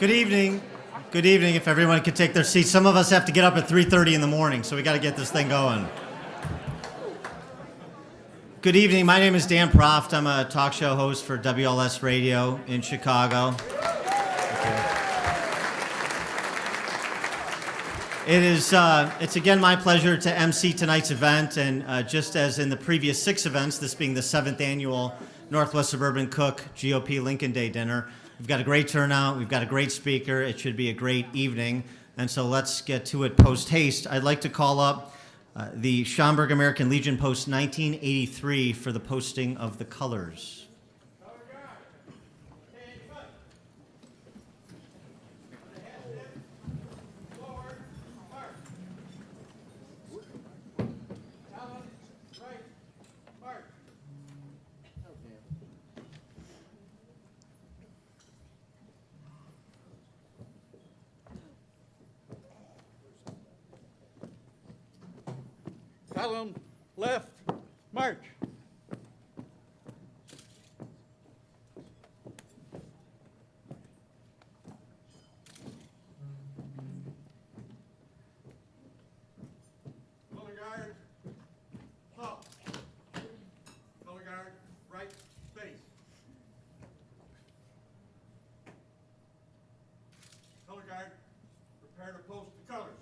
Good evening. Good evening. If everyone could take their seats. Some of us have to get up at 3:30 in the morning, so we got to get this thing going. Good evening. My name is Dan Proft. I'm a talk show host for WLS Radio in Chicago. It's again my pleasure to MC tonight's event, and just as in the previous 6 events, this being the 7th annual Northwest Suburban Cook GOP Lincoln Day Dinner, we've got a great turnout, we've got a great speaker, it should be a great evening, and so let's get to it post-haste. I'd like to call up the Schaumburg American Legion Post 1983 for the posting of the colors. Column left, march. Color guard, halt. Color guard, right, face. Color guard, prepare to post the colors.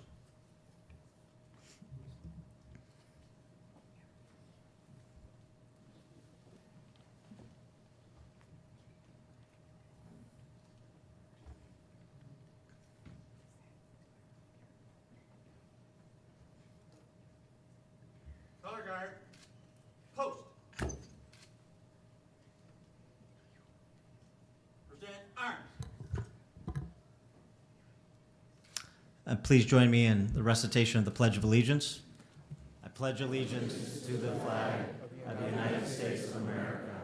Color guard, post. Present arms. Please join me in the recitation of the Pledge of Allegiance. I pledge allegiance to the flag of the United States of America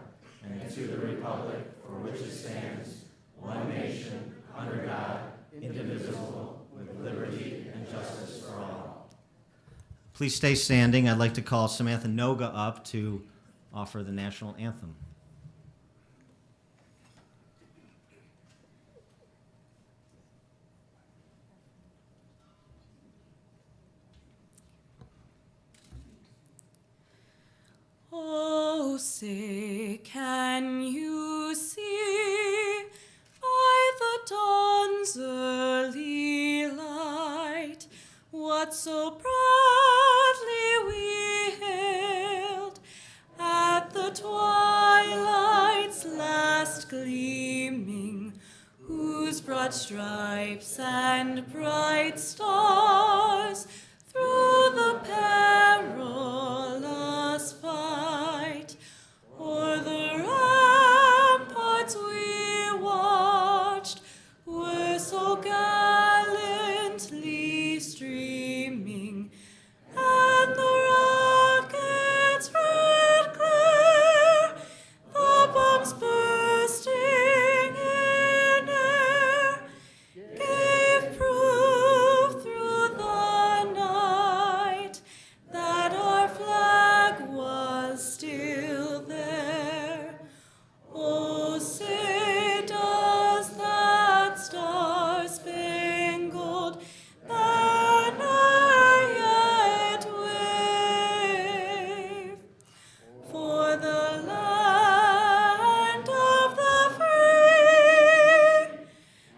and to the republic for which it stands, one nation, under God, indivisible, with liberty and justice for all. Please stay standing. I'd like to call Samantha Noga up to offer the national anthem. Oh, say, can you see by the dawn's early light what so proudly we hailed at the twilight's last gleaming, whose broad stripes and bright stars through the perilous fight o'er the ramparts we watched were so gallantly streaming, and the rockets' red glare, the bombs bursting in air, gave proof through the night that our flag was still there. Oh, say, does that star-spangled banner yet wave for the land of the free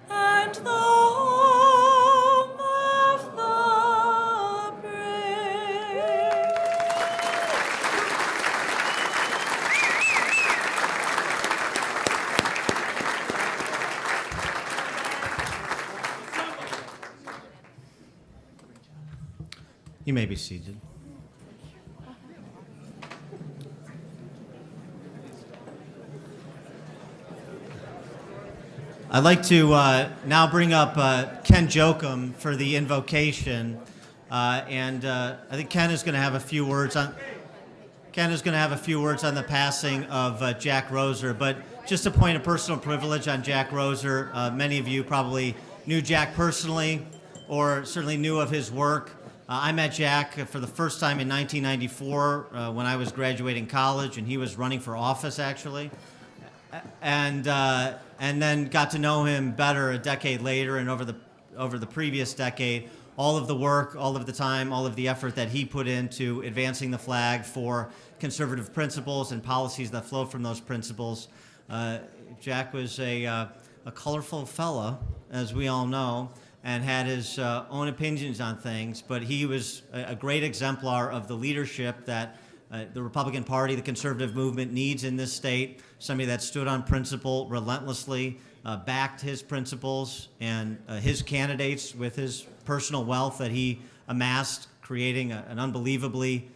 and the home of the brave? You may be seated. I'd like to now bring up Ken Jochum for the invocation, and I think Ken is going to have a few words on the passing of Jack Roser. But just a point of personal privilege on Jack Roser. Many of you probably knew Jack personally, or certainly knew of his work. I met Jack for the first time in 1994 when I was graduating college, and he was running for office, actually. and then got to know him better a decade later, and over the previous decade, all of the work, all of the time, all of the effort that he put into advancing the flag for conservative principles and policies that flow from those principles. Jack was a colorful fella, as we all know, and had his own opinions on things, but he was a great exemplar of the leadership that the Republican Party, the conservative movement needs in this state. Somebody that stood on principle relentlessly, backed his principles and his candidates with his personal wealth that he amassed, creating an unbelievably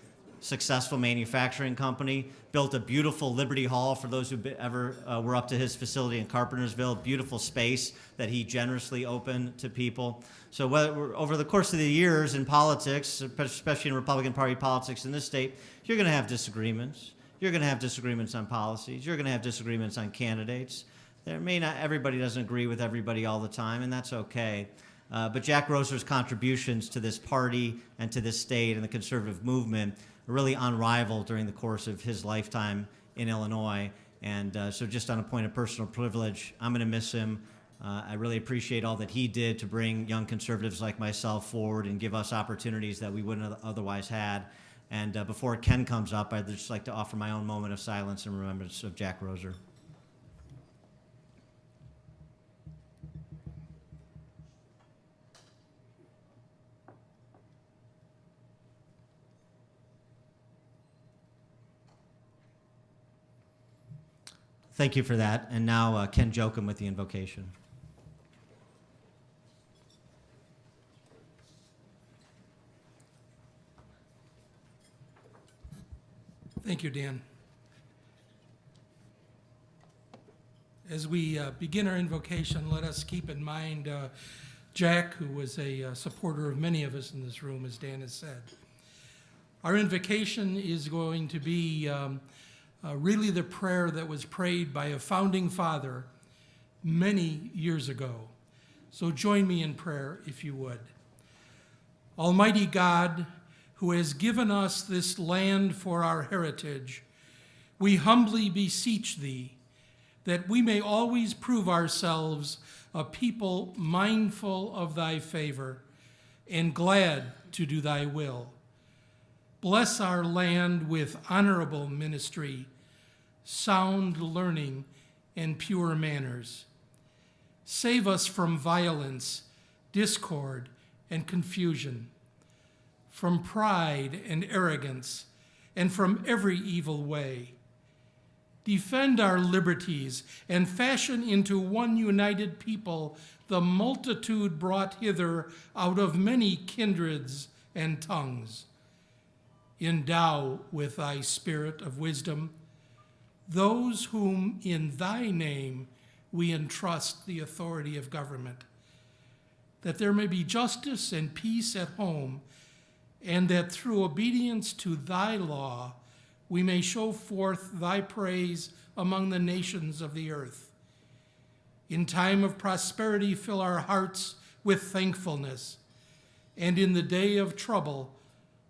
successful manufacturing company, built a beautiful Liberty Hall for those who ever were up to his facility in Carpentersville, beautiful space that he generously opened to people. So over the course of the years in politics, especially in Republican Party politics in this state, you're going to have disagreements. You're going to have disagreements on policies. You're going to have disagreements on candidates. Everybody doesn't agree with everybody all the time, and that's okay. But Jack Roeser's contributions to this party and to this state and the conservative movement are really unrivaled during the course of his lifetime in Illinois. And so just on a point of personal privilege, I'm going to miss him. I really appreciate all that he did to bring young conservatives like myself forward and give us opportunities that we wouldn't have otherwise had. And before Ken comes up, I'd just like to offer my own moment of silence in remembrance of Jack Roeser. Thank you for that. And now Ken Jochum with the invocation. Thank you, Dan. As we begin our invocation, let us keep in mind Jack, who was a supporter of many of us in this room, as Dan has said. Our invocation is going to be really the prayer that was prayed by a founding father many years ago. So join me in prayer, if you would. Almighty God, who has given us this land for our heritage, we humbly beseech thee that we may always prove ourselves a people mindful of thy favor and glad to do thy will. Bless our land with honorable ministry, sound learning, and pure manners. Save us from violence, discord, and confusion, from pride and arrogance, and from every evil way. Defend our liberties and fashion into one united people the multitude brought hither out of many kindreds and tongues. Endow with thy spirit of wisdom those whom in thy name we entrust the authority of government, that there may be justice and peace at home, and that through obedience to thy law we may show forth thy praise among the nations of the earth. In time of prosperity, fill our hearts with thankfulness, and in the day of trouble,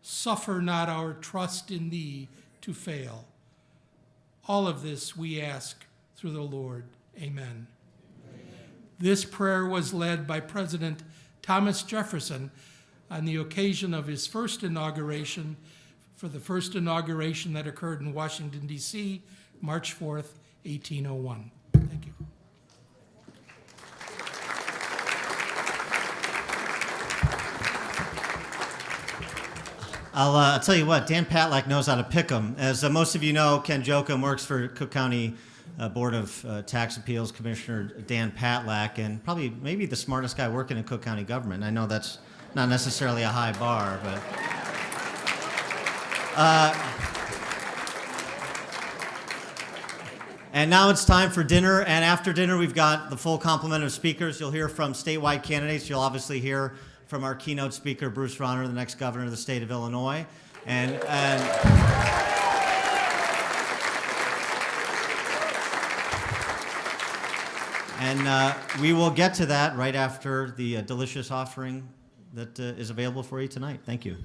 suffer not our trust in thee to fail. All of this we ask through the Lord. Amen. This prayer was led by President Thomas Jefferson on the occasion of his first inauguration, for the first inauguration that occurred in Washington, D.C., March 4th, 1801. Thank you. I'll tell you what, Dan Patlack knows how to pick them. As most of you know, Ken Jochum works for Cook County Board of Tax Appeals Commissioner Dan Patlack, and probably maybe the smartest guy working in Cook County government. I know that's not necessarily a high bar, but... And now it's time for dinner, and after dinner we've got the full complement of speakers. You'll hear from statewide candidates. You'll obviously hear from our keynote speaker, Bruce Rauner, the next governor of the state of Illinois. And we will get to that right after the delicious offering that is available for you tonight. Thank you.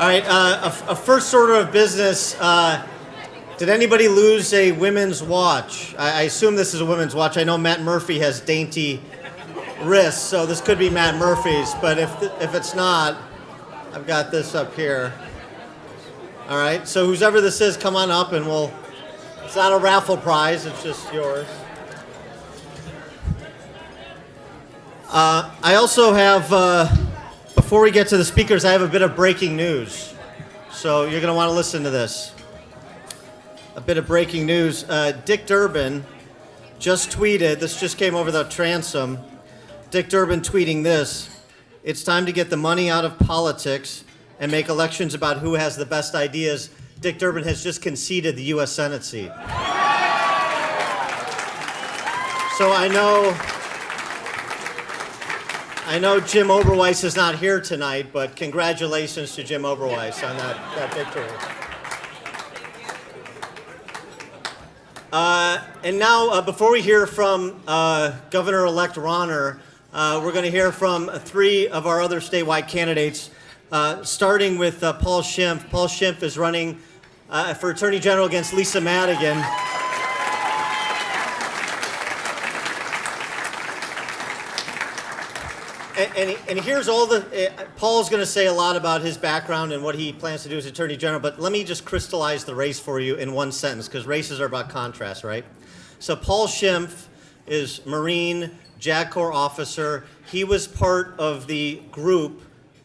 All right, a first order of business. Did anybody lose a women's watch? I assume this is a women's watch. I know Matt Murphy has dainty wrists, so this could be Matt Murphy's. But if it's not, I've got this up here. All right, so whoever this is, come on up and we'll. It's not a raffle prize, it's just yours. I also have, before we get to the speakers, I have a bit of breaking news. So you're going to want to listen to this. A bit of breaking news. Dick Durbin just tweeted, this just came over the transom. Dick Durbin tweeting this: "It's time to get the money out of politics and make elections about who has the best ideas." Dick Durbin has just conceded the U.S. Senate seat. So I know Jim Oberweis is not here tonight, but congratulations to Jim Oberweis on that victory. And now, before we hear from Governor-elect Rauner, we're going to hear from three of our other statewide candidates, starting with Paul Schimpf. Paul Schimpf is running for Attorney General against Lisa Madigan. And here's all the, Paul's going to say a lot about his background and what he plans to do as Attorney General, but let me just crystallize the race for you in one sentence, because races are about contrast, right? So Paul Schimpf is Marine, JAG Corps officer. He was part of the group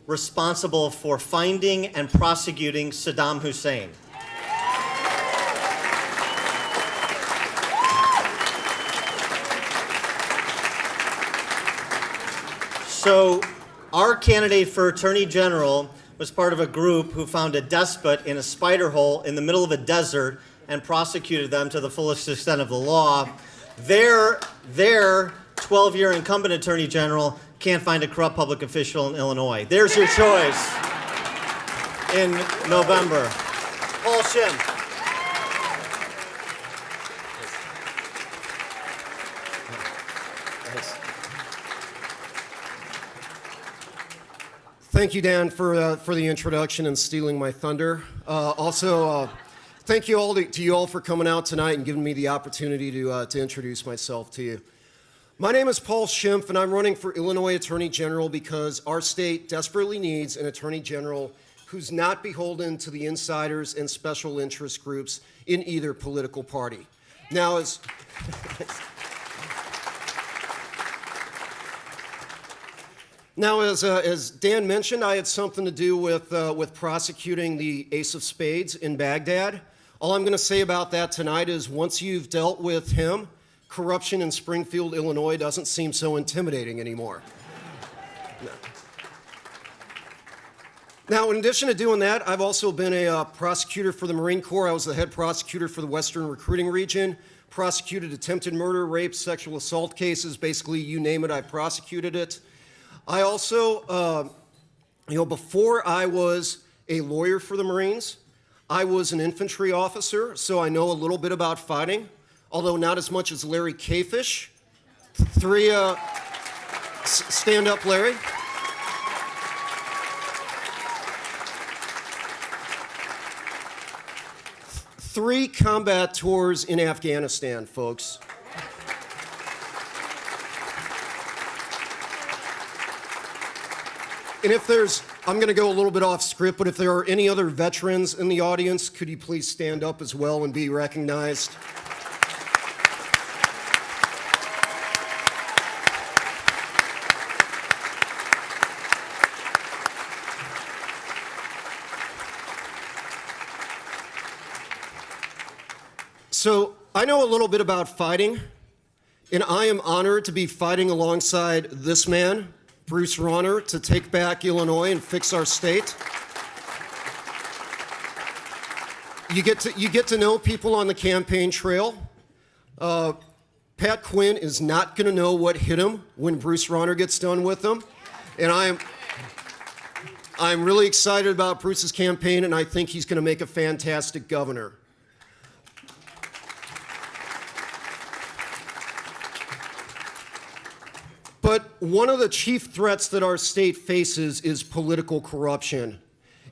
responsible for finding and prosecuting Saddam Hussein. So our candidate for Attorney General was part of a group who found a despot in a spider hole in the middle of a desert and prosecuted them to the fullest extent of the law. Their 12-year incumbent Attorney General can't find a corrupt public official in Illinois. There's your choice in November. Paul Schimpf. Thank you, Dan, for the introduction and stealing my thunder. Also, thank you all to you all for coming out tonight and giving me the opportunity to introduce myself to you. My name is Paul Schimpf, and I'm running for Illinois Attorney General because our state desperately needs an Attorney General who's not beholden to the insiders and special interest groups in either political party. Now, as Dan mentioned, I had something to do with prosecuting the Ace of Spades in Baghdad. All I'm going to say about that tonight is once you've dealt with him, corruption in Springfield, Illinois doesn't seem so intimidating anymore. No. Now, in addition to doing that, I've also been a prosecutor for the Marine Corps. I was the head prosecutor for the Western Recruiting Region, prosecuted attempted murder, rape, sexual assault cases. Basically, you name it, I prosecuted it. I also, before I was a lawyer for the Marines, I was an infantry officer, so I know a little bit about fighting, although not as much as Larry Cafish. Stand up, Larry. Three combat tours in Afghanistan, folks. And I'm going to go a little bit off script, but if there are any other veterans in the audience, could you please stand up as well and be recognized? So I know a little bit about fighting, and I am honored to be fighting alongside this man, Bruce Rauner, to take back Illinois and fix our state. You get to know people on the campaign trail. Pat Quinn is not going to know what hit him when Bruce Rauner gets done with him, and I'm really excited about Bruce's campaign, and I think he's going to make a fantastic governor. But one of the chief threats that our state faces is political corruption.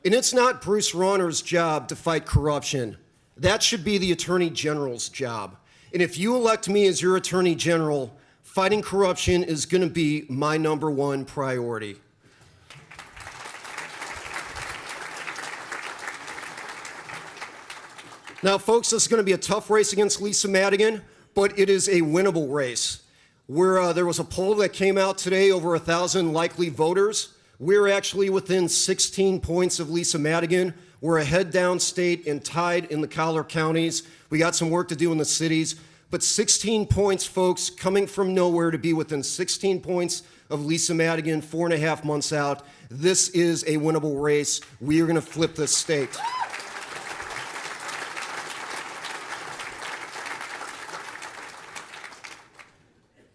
And it's not Bruce Rauner's job to fight corruption. That should be the Attorney General's job. And if you elect me as your Attorney General, fighting corruption is going to be my #1 priority. Now, folks, this is going to be a tough race against Lisa Madigan, but it is a winnable race. There was a poll that came out today, over 1,000 likely voters. We're actually within 16 points of Lisa Madigan. We're a head-down state and tied in the collar counties. We got some work to do in the cities, but 16 points, folks, coming from nowhere to be within 16 points of Lisa Madigan 4.5 months out. This is a winnable race. We are going to flip this state.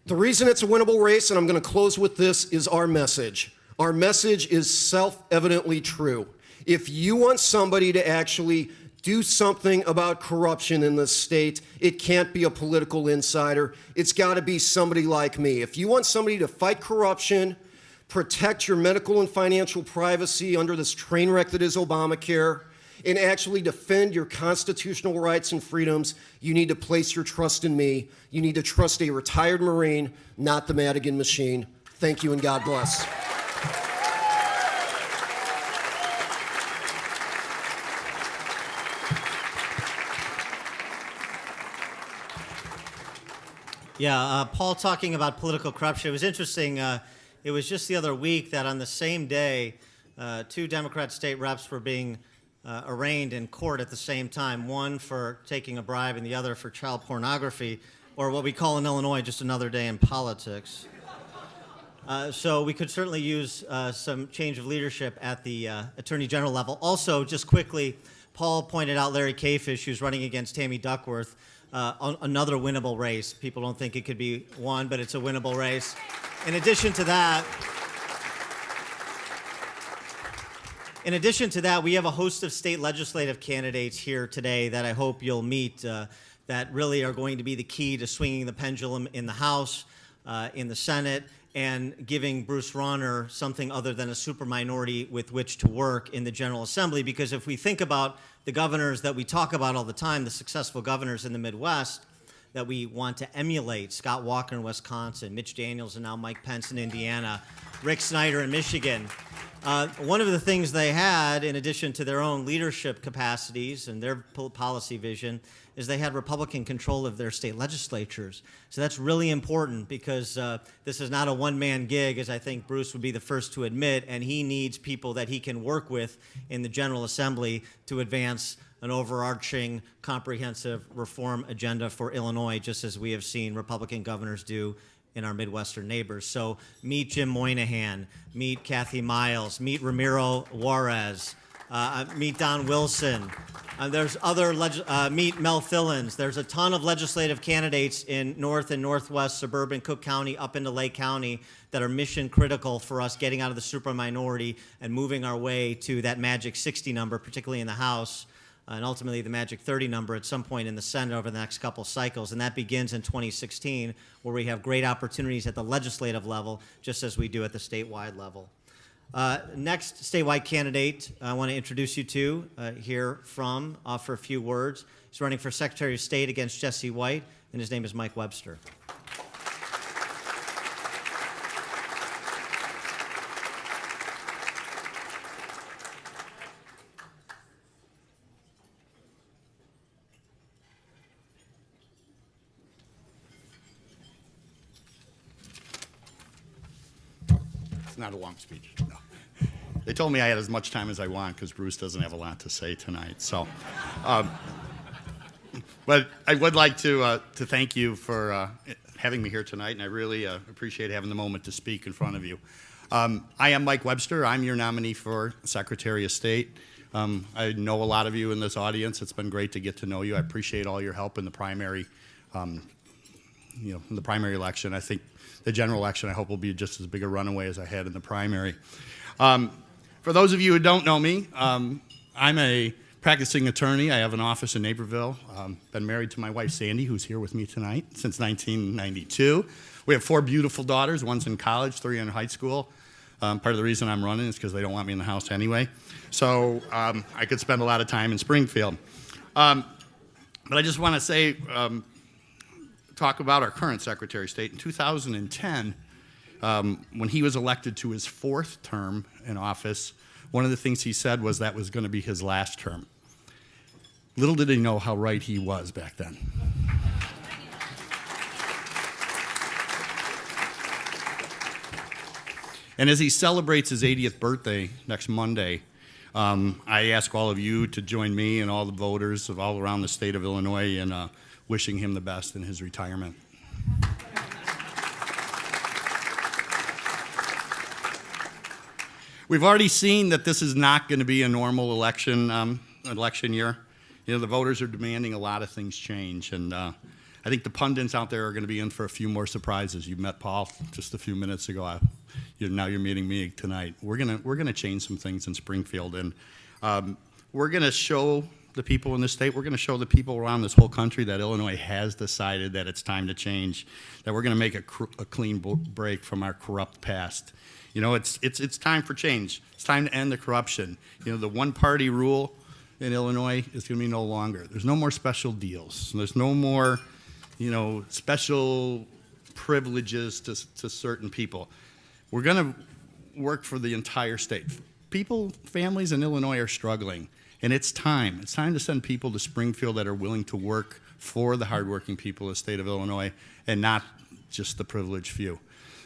The reason it's a winnable race, and I'm going to close with this, is our message. Our message is self-evidently true. If you want somebody to actually do something about corruption in this state, it can't be a political insider. It's got to be somebody like me. If you want somebody to fight corruption, protect your medical and financial privacy under this train wreck that is Obamacare, and actually defend your constitutional rights and freedoms, you need to place your trust in me. You need to trust a retired Marine, not the Madigan machine. Thank you and God bless. Yeah, Paul talking about political corruption. It was interesting. It was just the other week that on the same day, 2 Democrat state reps were being arraigned in court at the same time, one for taking a bribe and the other for child pornography, or what we call in Illinois just another day in politics. So we could certainly use some change of leadership at the Attorney General level. Also, just quickly, Paul pointed out Larry Cafish, who's running against Tammy Duckworth, another winnable race. People don't think it could be won, but it's a winnable race. In addition to that, we have a host of state legislative candidates here today that I hope you'll meet that really are going to be the key to swinging the pendulum in the House, in the Senate, and giving Bruce Rauner something other than a superminority with which to work in the General Assembly. Because if we think about the governors that we talk about all the time, the successful governors in the Midwest that we want to emulate, Scott Walker in Wisconsin, Mitch Daniels and now Mike Pence in Indiana, Rick Snyder in Michigan. One of the things they had, in addition to their own leadership capacities and their policy vision, is they had Republican control of their state legislatures. So that's really important because this is not a one-man gig, as I think Bruce would be the first to admit, and he needs people that he can work with in the General Assembly to advance an overarching, comprehensive reform agenda for Illinois, just as we have seen Republican governors do in our Midwestern neighbors. So meet Jim Moynihan, meet Kathy Miles, meet Ramiro Juarez, meet Don Wilson. There's other, meet Mel Fillins. There's a ton of legislative candidates in North and Northwest suburban Cook County up into Lake County that are mission critical for us getting out of the superminority and moving our way to that magic 60 number, particularly in the House, and ultimately the magic 30 number at some point in the Senate over the next couple cycles. And that begins in 2016, where we have great opportunities at the legislative level, just as we do at the statewide level. Next statewide candidate I want to introduce you to, hear from, offer a few words. He's running for Secretary of State against Jesse White, and his name is Mike Webster. Not a long speech. No. They told me I had as much time as I want because Bruce doesn't have a lot to say tonight. So, but I would like to thank you for having me here tonight, and I really appreciate having the moment to speak in front of you. I am Mike Webster. I'm your nominee for Secretary of State. I know a lot of you in this audience. It's been great to get to know you. I appreciate all your help in the primary, in the primary election. I think the general election, I hope, will be just as big a runaway as I had in the primary. For those of you who don't know me, I'm a practicing attorney. I have an office in Naperville. Been married to my wife, Sandy, who's here with me tonight, since 1992. We have 4 beautiful daughters. One's in college, 3 in high school. Part of the reason I'm running is because they don't want me in the House anyway. So I could spend a lot of time in Springfield. But I just want to say, talk about our current Secretary of State. In 2010, when he was elected to his 4th term in office, one of the things he said was that was going to be his last term. Little did he know how right he was back then. And as he celebrates his 80th birthday next Monday, I ask all of you to join me and all the voters of all around the state of Illinois in wishing him the best in his retirement. We've already seen that this is not going to be a normal election year. You know, the voters are demanding a lot of things change, and I think the pundits out there are going to be in for a few more surprises. You met Paul just a few minutes ago. Now you're meeting me tonight. We're gonna change some things in Springfield, and we're gonna show the people in this state, we're gonna show the people around this whole country that Illinois has decided that it's time to change, that we're gonna make a clean break from our corrupt past. You know, it's time for change. It's time to end the corruption. You know, the one-party rule in Illinois is going to be no longer. There's no more special deals. There's no more, you know, special privileges to certain people. We're going to work for the entire state. People, families in Illinois are struggling, and it's time. It's time to send people to Springfield that are willing to work for the hardworking people of the state of Illinois and not just the privileged few.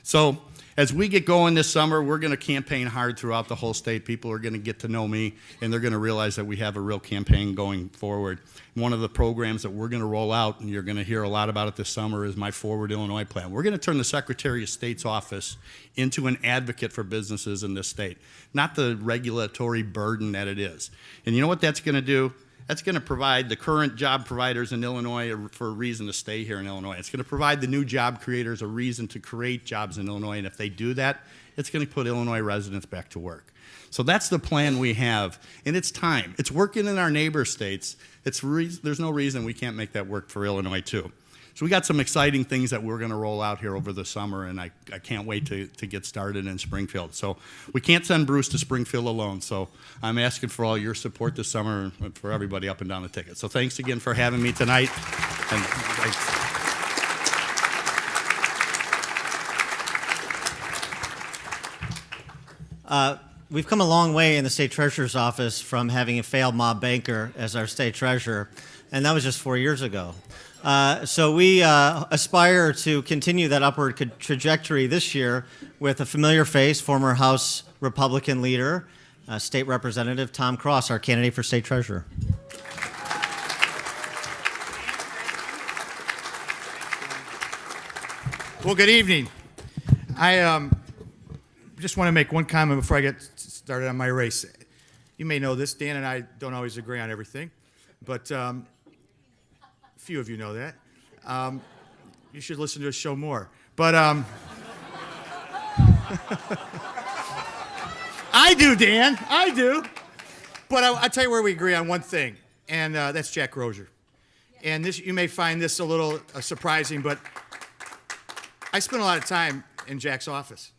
So as we get going this summer, we're going to campaign hard throughout the whole state. People are going to get to know me, and they're going to realize that we have a real campaign going forward. One of the programs that we're going to roll out, and you're going to hear a lot about it this summer, is my Forward Illinois plan. We're going to turn the Secretary of State's office into an advocate for businesses in this state, not the regulatory burden that it is. And you know what that's going to do? That's going to provide the current job providers in Illinois for a reason to stay here in Illinois. It's going to provide the new job creators a reason to create jobs in Illinois, and if they do that, it's going to put Illinois residents back to work. So that's the plan we have, and it's time. It's working in our neighbor states. There's no reason we can't make that work for Illinois too. So we got some exciting things that we're going to roll out here over the summer, and I can't wait to get started in Springfield. So we can't send Bruce to Springfield alone, so I'm asking for all your support this summer and for everybody up and down the ticket. So thanks again for having me tonight. And We've come a long way in the state treasurer's office from having a failed mob banker as our state treasurer, and that was just 4 years ago. So we aspire to continue that upward trajectory this year with a familiar face, former House Republican leader, State Representative Tom Cross, our candidate for state treasurer. Well, good evening. I just want to make one comment before I get started on my race. You may know this, Dan and I don't always agree on everything, but few of you know that. You should listen to his show more. But I do, Dan. I do. But I'll tell you where we agree on one thing, and that's Jack Crozier. And this, you may find this a little surprising, but I spent a lot of time in Jack's office,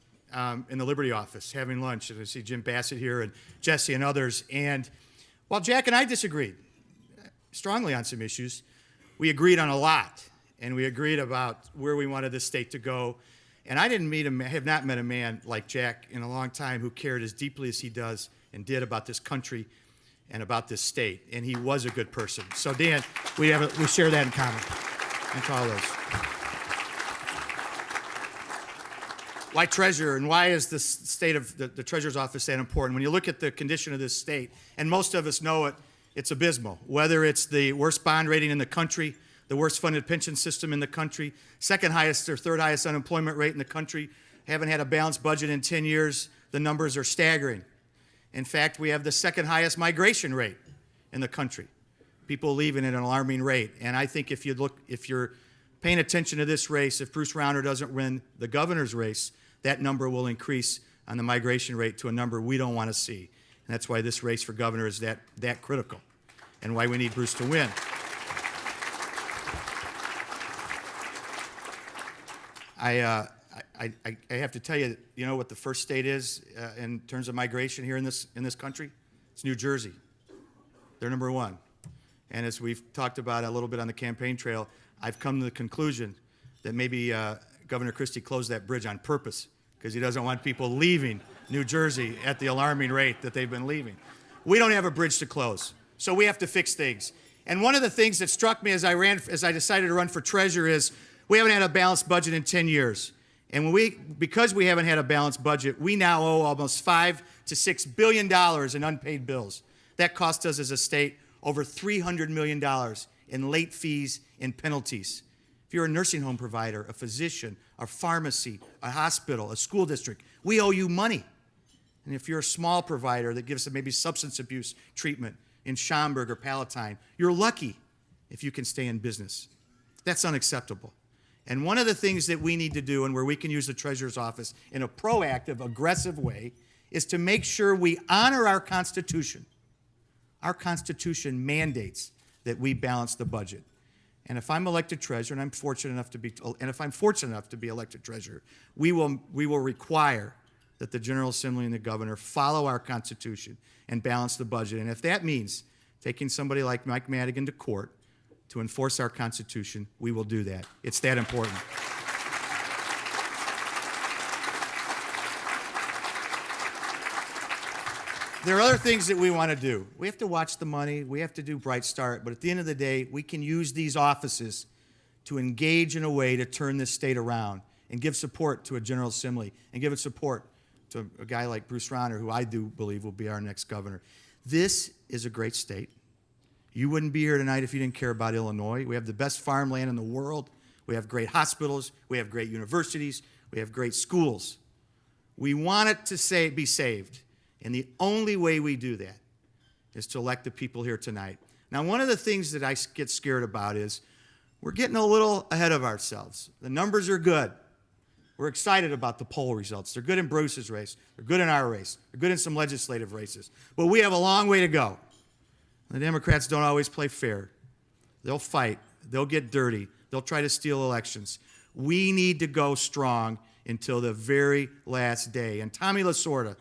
in the Liberty office, having lunch. And I see Jim Bassett here and Jesse and others. And while Jack and I disagreed strongly on some issues, we agreed on a lot. And we agreed about where we wanted this state to go. And I have not met a man like Jack in a long time who cared as deeply as he does and did about this country and about this state. And he was a good person. So Dan, we share that in common. And to all those. Why treasurer, and why is the state of the treasurer's office that important? When you look at the condition of this state, and most of us know it, it's abysmal. Whether it's the worst bond rating in the country, the worst funded pension system in the country, second highest or third highest unemployment rate in the country, haven't had a balanced budget in 10 years, the numbers are staggering. In fact, we have the second highest migration rate in the country. People leaving at an alarming rate. And I think if you're paying attention to this race, if Bruce Rauner doesn't win the governor's race, that number will increase on the migration rate to a number we don't want to see. And that's why this race for governor is that critical, and why we need Bruce to win. I have to tell you, you know what the first state is in terms of migration here in this country? It's New Jersey. They're number one. And as we've talked about a little bit on the campaign trail, I've come to the conclusion that maybe Governor Christie closed that bridge on purpose because he doesn't want people leaving New Jersey at the alarming rate that they've been leaving. We don't have a bridge to close, so we have to fix things. And one of the things that struck me as I decided to run for treasurer is we haven't had a balanced budget in 10 years. And because we haven't had a balanced budget, we now owe almost $5 to $6 billion in unpaid bills. That cost us as a state over $300 million in late fees and penalties. If you're a nursing home provider, a physician, a pharmacy, a hospital, a school district, we owe you money. And if you're a small provider that gives maybe substance abuse treatment in Schaumburg or Palatine, you're lucky if you can stay in business. That's unacceptable. And one of the things that we need to do, and where we can use the Treasurer's Office in a proactive, aggressive way, is to make sure we honor our Constitution. Our Constitution mandates that we balance the budget. And if I'm elected treasurer, and I'm fortunate enough to be elected treasurer, we will require that the General Assembly and the governor follow our Constitution and balance the budget. And if that means taking somebody like Mike Madigan to court to enforce our Constitution, we will do that. It's that important. There are other things that we want to do. We have to watch the money. We have to do Bright Start. But at the end of the day, we can use these offices to engage in a way to turn this state around and give support to a General Assembly and give it support to a guy like Bruce Rauner, who I do believe will be our next governor. This is a great state. You wouldn't be here tonight if you didn't care about Illinois. We have the best farmland in the world. We have great hospitals. We have great universities. We have great schools. We want it to be saved. And the only way we do that is to elect the people here tonight. Now, one of the things that I get scared about is we're getting a little ahead of ourselves. The numbers are good. We're excited about the poll results. They're good in Bruce's race. They're good in our race. They're good in some legislative races. But we have a long way to go. The Democrats don't always play fair. They'll fight. They'll get dirty. They'll try to steal elections. We need to go strong until the very last day. And Tommy Lasorda,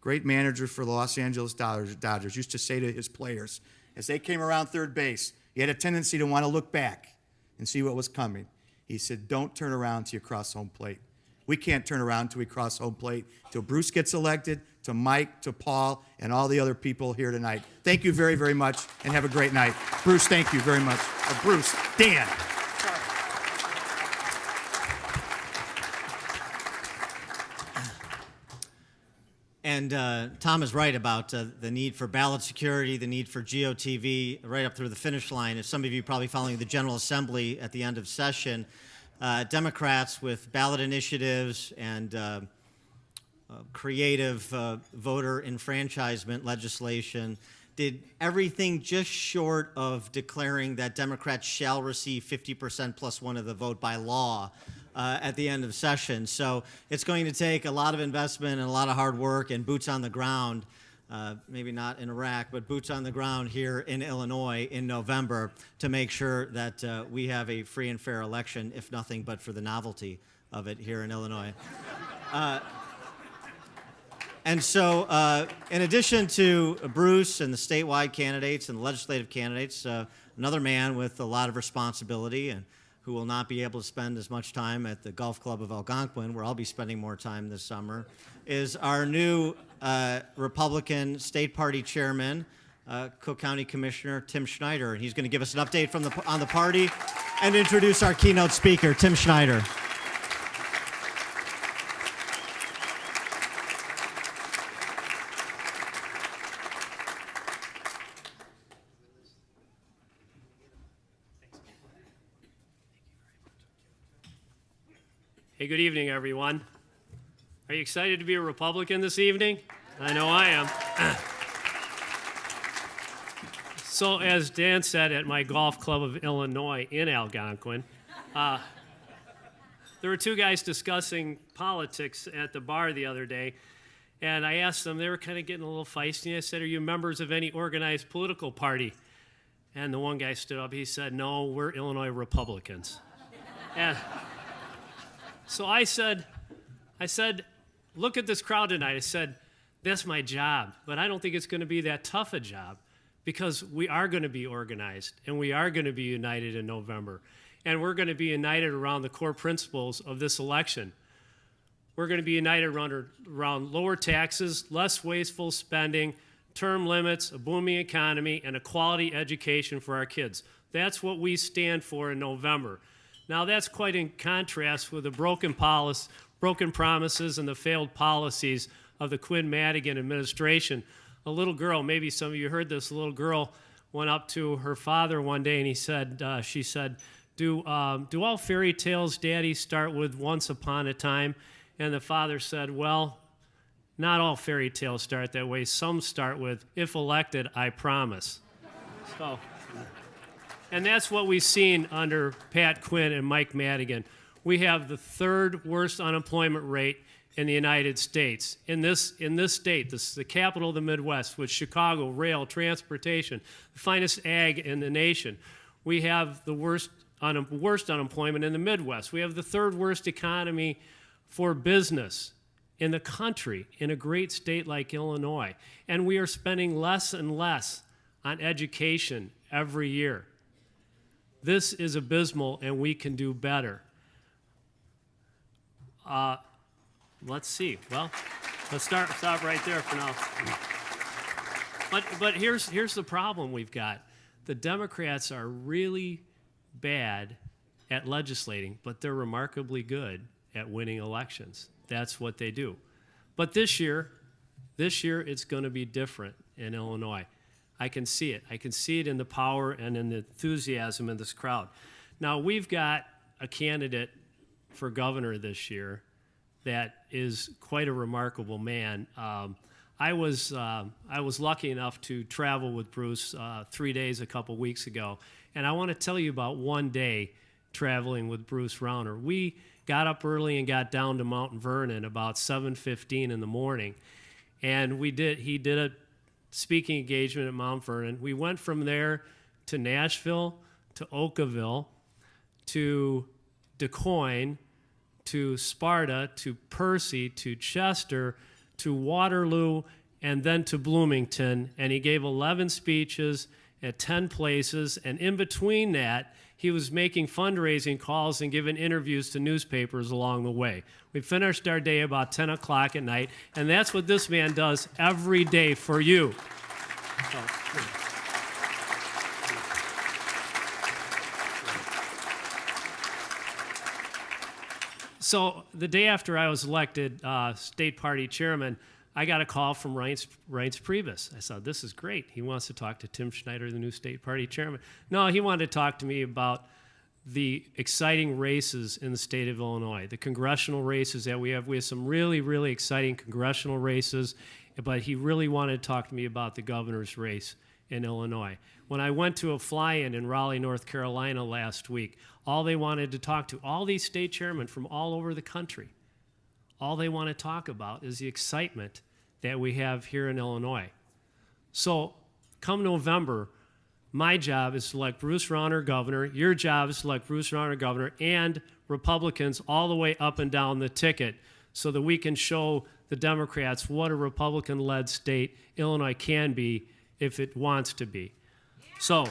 great manager for the Los Angeles Dodgers, used to say to his players, as they came around third base, he had a tendency to want to look back and see what was coming. He said, don't turn around till you cross home plate. We can't turn around till we cross home plate, till Bruce gets elected, to Mike, to Paul, and all the other people here tonight. Thank you very, very much, and have a great night. Bruce, thank you very much. Bruce, Dan. And Tom is right about the need for ballot security, the need for GOTV right up through the finish line. As some of you probably following the General Assembly at the end of session, Democrats with ballot initiatives and creative voter enfranchisement legislation did everything just short of declaring that Democrats shall receive 50% plus one of the vote by law at the end of session. So it's going to take a lot of investment and a lot of hard work and boots on the ground, maybe not in Iraq, but boots on the ground here in Illinois in November to make sure that we have a free and fair election, if nothing but for the novelty of it here in Illinois. And so, in addition to Bruce and the statewide candidates and the legislative candidates, another man with a lot of responsibility and who will not be able to spend as much time at the Golf Club of Algonquin, where I'll be spending more time this summer, is our new Republican State Party Chairman, Cook County Commissioner Tim Schneider. And he's going to give us an update on the party and introduce our keynote speaker, Tim Schneider. Hey, good evening, everyone. Are you excited to be a Republican this evening? I know I am. So, as Dan said at my Golf Club of Illinois in Algonquin, there were two guys discussing politics at the bar the other day, and I asked them, they were kind of getting a little feisty. I said, are you members of any organized political party? And the one guy stood up, he said, no, we're Illinois Republicans. And so I said, I said, look at this crowd tonight. I said, that's my job, but I don't think it's going to be that tough a job because we are going to be organized and we are going to be united in November. And we're going to be united around the core principles of this election. We're going to be united around lower taxes, less wasteful spending, term limits, a booming economy, and a quality education for our kids. That's what we stand for in November. Now, that's quite in contrast with the broken promises and the failed policies of the Quinn Madigan administration. A little girl, maybe some of you heard this, a little girl went up to her father one day and she said, do all fairy tales, Daddy, start with once upon a time? And the father said, well, not all fairy tales start that way. Some start with, if elected, I promise. So, and that's what we've seen under Pat Quinn and Mike Madigan. We have the third worst unemployment rate in the United States. In this state, this is the capital of the Midwest, with Chicago, rail, transportation, the finest ag in the nation. We have the worst unemployment in the Midwest. We have the third worst economy for business in the country, in a great state like Illinois. And we are spending less and less on education every year. This is abysmal, and we can do better. Let's see. Well, let's stop right there for now. But here's the problem we've got. The Democrats are really bad at legislating, but they're remarkably good at winning elections. That's what they do. But this year it's going to be different in Illinois. I can see it. I can see it in the power and in the enthusiasm in this crowd. Now, we've got a candidate for governor this year that is quite a remarkable man. I was lucky enough to travel with Bruce 3 days a couple weeks ago, and I want to tell you about one day traveling with Bruce Rauner. We got up early and got down to Mount Vernon about 7:15 in the morning, and he did a speaking engagement at Mount Vernon. We went from there to Nashville, to Oakville, to DuQuoin, to Sparta, to Percy, to Chester, to Waterloo, and then to Bloomington. And he gave 11 speeches at 10 places. And in between that, he was making fundraising calls and giving interviews to newspapers along the way. We finished our day about 10 o'clock at night, and that's what this man does every day for you. So the day after I was elected state party chairman, I got a call from Reince Priebus. I thought, this is great. He wants to talk to Tim Schneider, the new state party chairman. No, he wanted to talk to me about the exciting races in the state of Illinois, the congressional races that we have. We have some really, really exciting congressional races, but he really wanted to talk to me about the governor's race in Illinois. When I went to a fly-in in Raleigh, North Carolina last week, all they wanted to talk to, all these state chairmen from all over the country, all they want to talk about is the excitement that we have here in Illinois. So come November, my job is to elect Bruce Rauner governor. Your job is to elect Bruce Rauner governor and Republicans all the way up and down the ticket so that we can show the Democrats what a Republican-led state Illinois can be if it wants to be. So,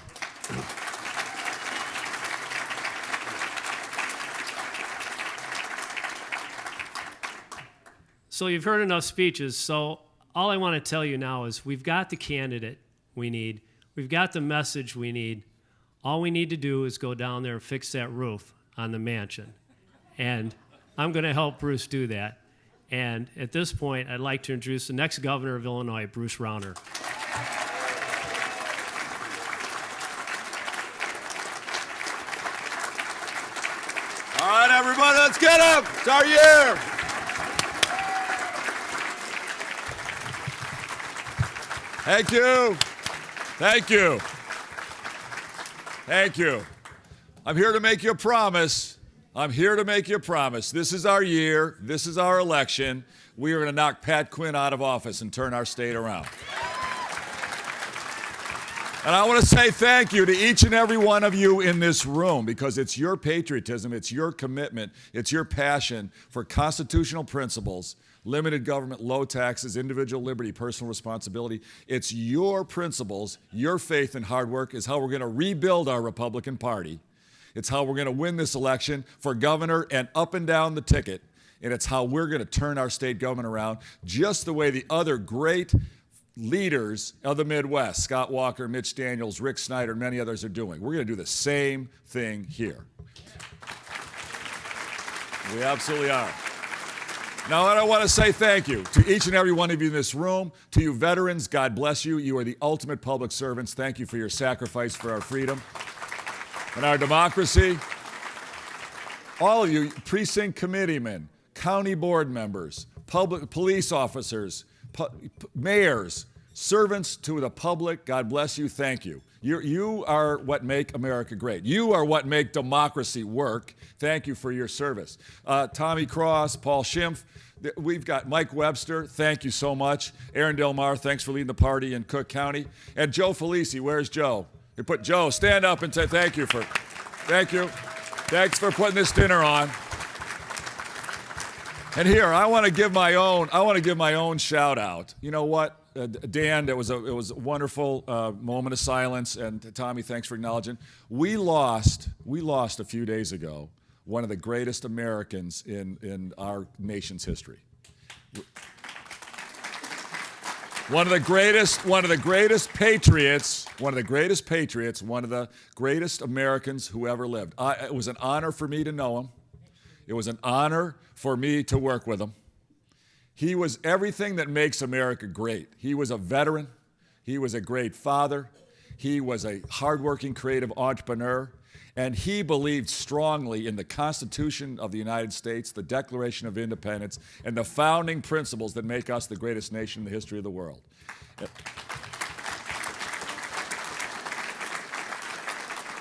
you've heard enough speeches. So all I want to tell you now is we've got the candidate we need. We've got the message we need. All we need to do is go down there and fix that roof on the mansion. And I'm going to help Bruce do that. And at this point, I'd like to introduce the next governor of Illinois, Bruce Rauner. All right, everybody, let's get up. It's our year. Thank you. Thank you. Thank you. I'm here to make you a promise. I'm here to make you a promise. This is our year. This is our election. We are going to knock Pat Quinn out of office and turn our state around. And I want to say thank you to each and every one of you in this room, because it's your patriotism, it's your commitment, it's your passion for constitutional principles, limited government, low taxes, individual liberty, personal responsibility. It's your principles, your faith and hard work is how we're going to rebuild our Republican Party. It's how we're going to win this election for governor and up and down the ticket. And it's how we're going to turn our state government around, just the way the other great leaders of the Midwest, Scott Walker, Mitch Daniels, Rick Snyder, and many others are doing. We're going to do the same thing here. We absolutely are. Now, I want to say thank you to each and every one of you in this room. To you veterans, God bless you. You are the ultimate public servants. Thank you for your sacrifice for our freedom and our democracy. All of you precinct committeemen, county board members, public police officers, mayors, servants to the public, God bless you, thank you. You are what make America great. You are what make democracy work. Thank you for your service. Tommy Cross, Paul Schimpf, we've got Mike Webster, thank you so much. Aaron Del Mar, thanks for leading the party in Cook County. And Joe Felici, where's Joe? You put Joe, stand up and say thank you. Thanks for putting this dinner on. And here, I want to give my own shout out. You know what, Dan, it was a wonderful moment of silence, and Tommy, thanks for acknowledging. We lost a few days ago one of the greatest Americans in our nation's history. One of the greatest patriots, one of the greatest Americans who ever lived. It was an honor for me to know him. It was an honor for me to work with him. He was everything that makes America great. He was a veteran. He was a great father. He was a hardworking, creative entrepreneur. And he believed strongly in the Constitution of the United States, the Declaration of Independence, and the founding principles that make us the greatest nation in the history of the world.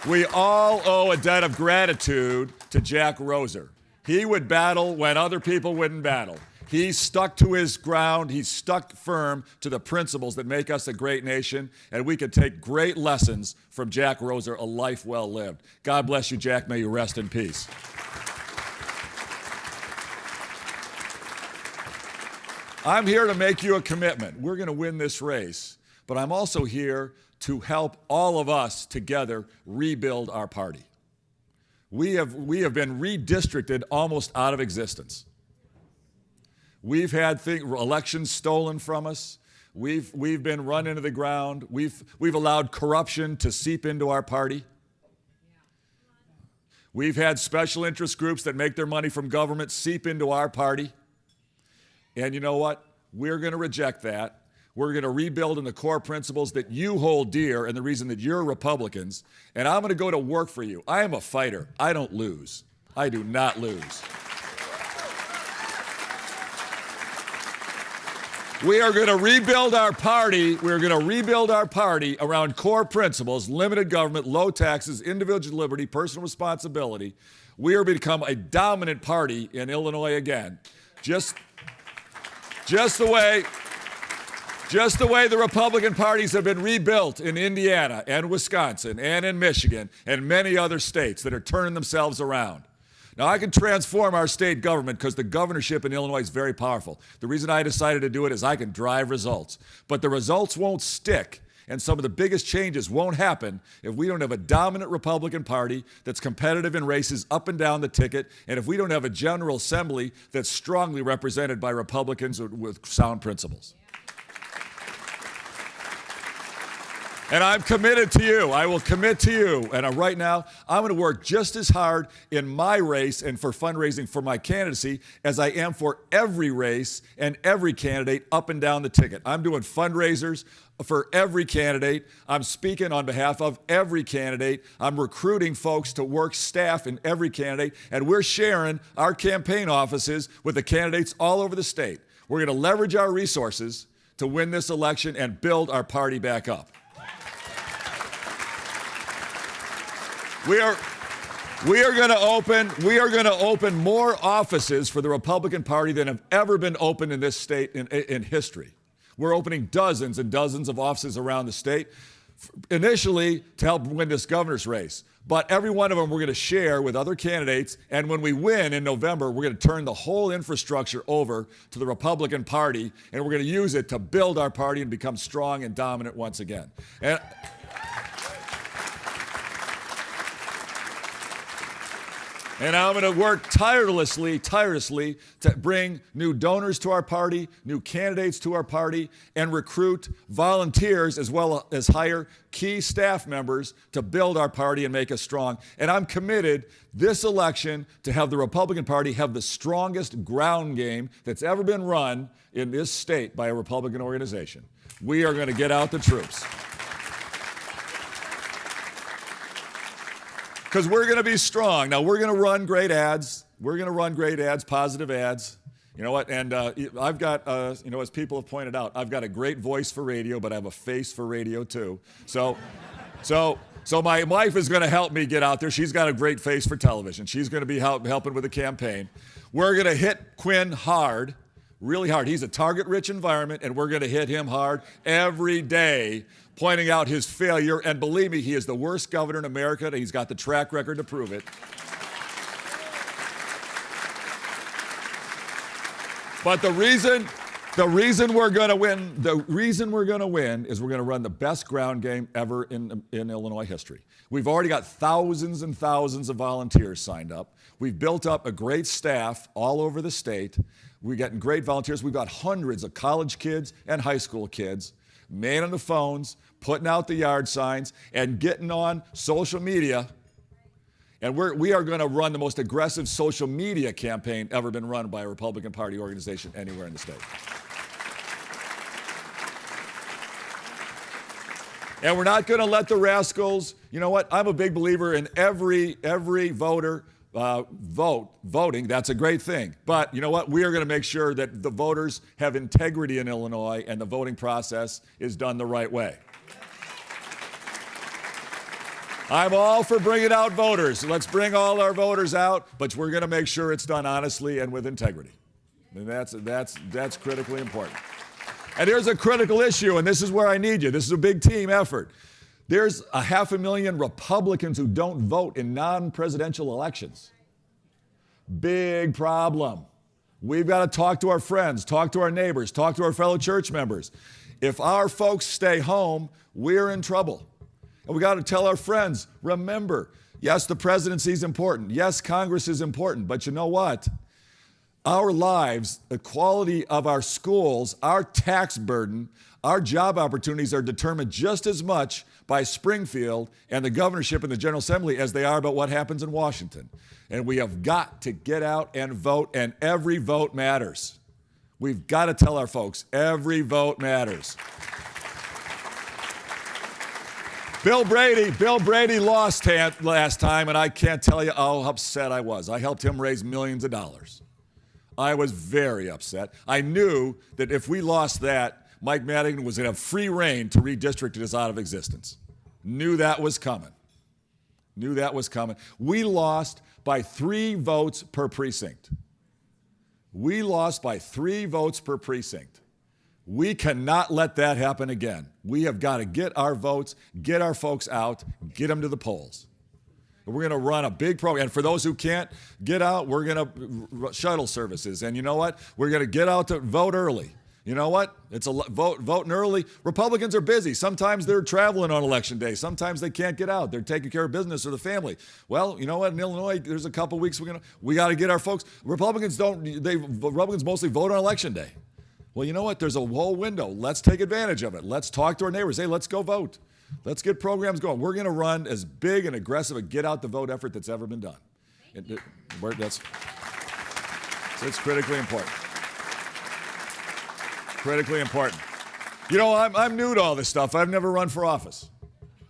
We all owe a debt of gratitude to Jack Roser. He would battle when other people wouldn't battle. He stuck to his ground. He stuck firm to the principles that make us a great nation, and we could take great lessons from Jack Roser, a life well lived. God bless you, Jack. May you rest in peace. I'm here to make you a commitment. We're going to win this race, but I'm also here to help all of us together rebuild our party. We have been redistricted almost out of existence. We've had elections stolen from us. We've been run into the ground. We've allowed corruption to seep into our party. We've had special interest groups that make their money from government seep into our party. And you know what? We're going to reject that. We're going to rebuild in the core principles that you hold dear and the reason that you're Republicans. And I'm going to go to work for you. I am a fighter. I don't lose. I do not lose. We are going to rebuild our party. We're going to rebuild our party around core principles: limited government, low taxes, individual liberty, personal responsibility. We are become a dominant party in Illinois again. Just the way the Republican parties have been rebuilt in Indiana and Wisconsin and in Michigan and many other states that are turning themselves around. Now, I can transform our state government because the governorship in Illinois is very powerful. The reason I decided to do it is I can drive results. But the results won't stick, and some of the biggest changes won't happen if we don't have a dominant Republican Party that's competitive in races up and down the ticket, and if we don't have a General Assembly that's strongly represented by Republicans with sound principles. And I'm committed to you. I will commit to you. And right now, I'm going to work just as hard in my race and for fundraising for my candidacy as I am for every race and every candidate up and down the ticket. I'm doing fundraisers for every candidate. I'm speaking on behalf of every candidate. I'm recruiting folks to work staff in every candidate. And we're sharing our campaign offices with the candidates all over the state. We're going to leverage our resources to win this election and build our party back up. We are going to open more offices for the Republican Party than have ever been opened in this state in history. We're opening dozens and dozens of offices around the state. initially to help win this governor's race. But every one of them we're going to share with other candidates, and when we win in November, we're going to turn the whole infrastructure over to the Republican Party, and we're going to use it to build our party and become strong and dominant once again. And I'm going to work tirelessly to bring new donors to our party, new candidates to our party, and recruit volunteers as well as hire key staff members to build our party and make us strong. And I'm committed this election to have the Republican Party have the strongest ground game that's ever been run in this state by a Republican organization. We are going to get out the troops. Because we're going to be strong. Now, we're going to run great ads. We're going to run great ads, positive ads. You know what? And I've got, as people have pointed out, I've got a great voice for radio, but I have a face for radio too. So my wife is going to help me get out there. She's got a great face for television. She's going to be helping with the campaign. We're going to hit Quinn hard, really hard. He's a target-rich environment, and we're going to hit him hard every day, pointing out his failure. And believe me, he is the worst governor in America, and he's got the track record to prove it. But the reason we're going to win is we're going to run the best ground game ever in Illinois history. We've already got thousands and thousands of volunteers signed up. We've built up a great staff all over the state. We're getting great volunteers. We've got hundreds of college kids and high school kids manning the phones, putting out the yard signs, and getting on social media. And we are going to run the most aggressive social media campaign ever been run by a Republican Party organization anywhere in the state. And we're not going to let the rascals, you know what? I'm a big believer in every voter voting. That's a great thing. But you know what? We are going to make sure that the voters have integrity in Illinois and the voting process is done the right way. I'm all for bringing out voters. Let's bring all our voters out, but we're going to make sure it's done honestly and with integrity. And that's critically important. And here's a critical issue, and this is where I need you. This is a big team effort. There's 500,000 Republicans who don't vote in non-presidential elections. Big problem. We've got to talk to our friends, talk to our neighbors, talk to our fellow church members. If our folks stay home, we're in trouble. And we got to tell our friends, remember, yes, the presidency is important. Yes, Congress is important. But you know what? Our lives, the quality of our schools, our tax burden, our job opportunities are determined just as much by Springfield and the governorship and the General Assembly as they are about what happens in Washington. And we have got to get out and vote, and every vote matters. We've got to tell our folks, every vote matters. Bill Brady lost last time, and I can't tell you how upset I was. I helped him raise millions of dollars. I was very upset. I knew that if we lost that, Mike Madigan was going to have free reign to redistrict us out of existence. Knew that was coming. We lost by 3 votes per precinct. We cannot let that happen again. We have got to get our votes, get our folks out, get them to the polls. We're going to run a big program. And for those who can't get out, we're going to shuttle services. And you know what? We're going to get out to vote early. You know what? It's voting early. Republicans are busy. Sometimes they're traveling on election day. Sometimes they can't get out. They're taking care of business or the family. Well, you know what? In Illinois, there's a couple weeks we got to get our folks. Republicans mostly vote on election day. Well, you know what? There's a whole window. Let's take advantage of it. Let's talk to our neighbors. Hey, let's go vote. Let's get programs going. We're going to run as big and aggressive a get-out-the-vote effort that's ever been done. It's critically important. Critically important. You know, I'm new to all this stuff. I've never run for office.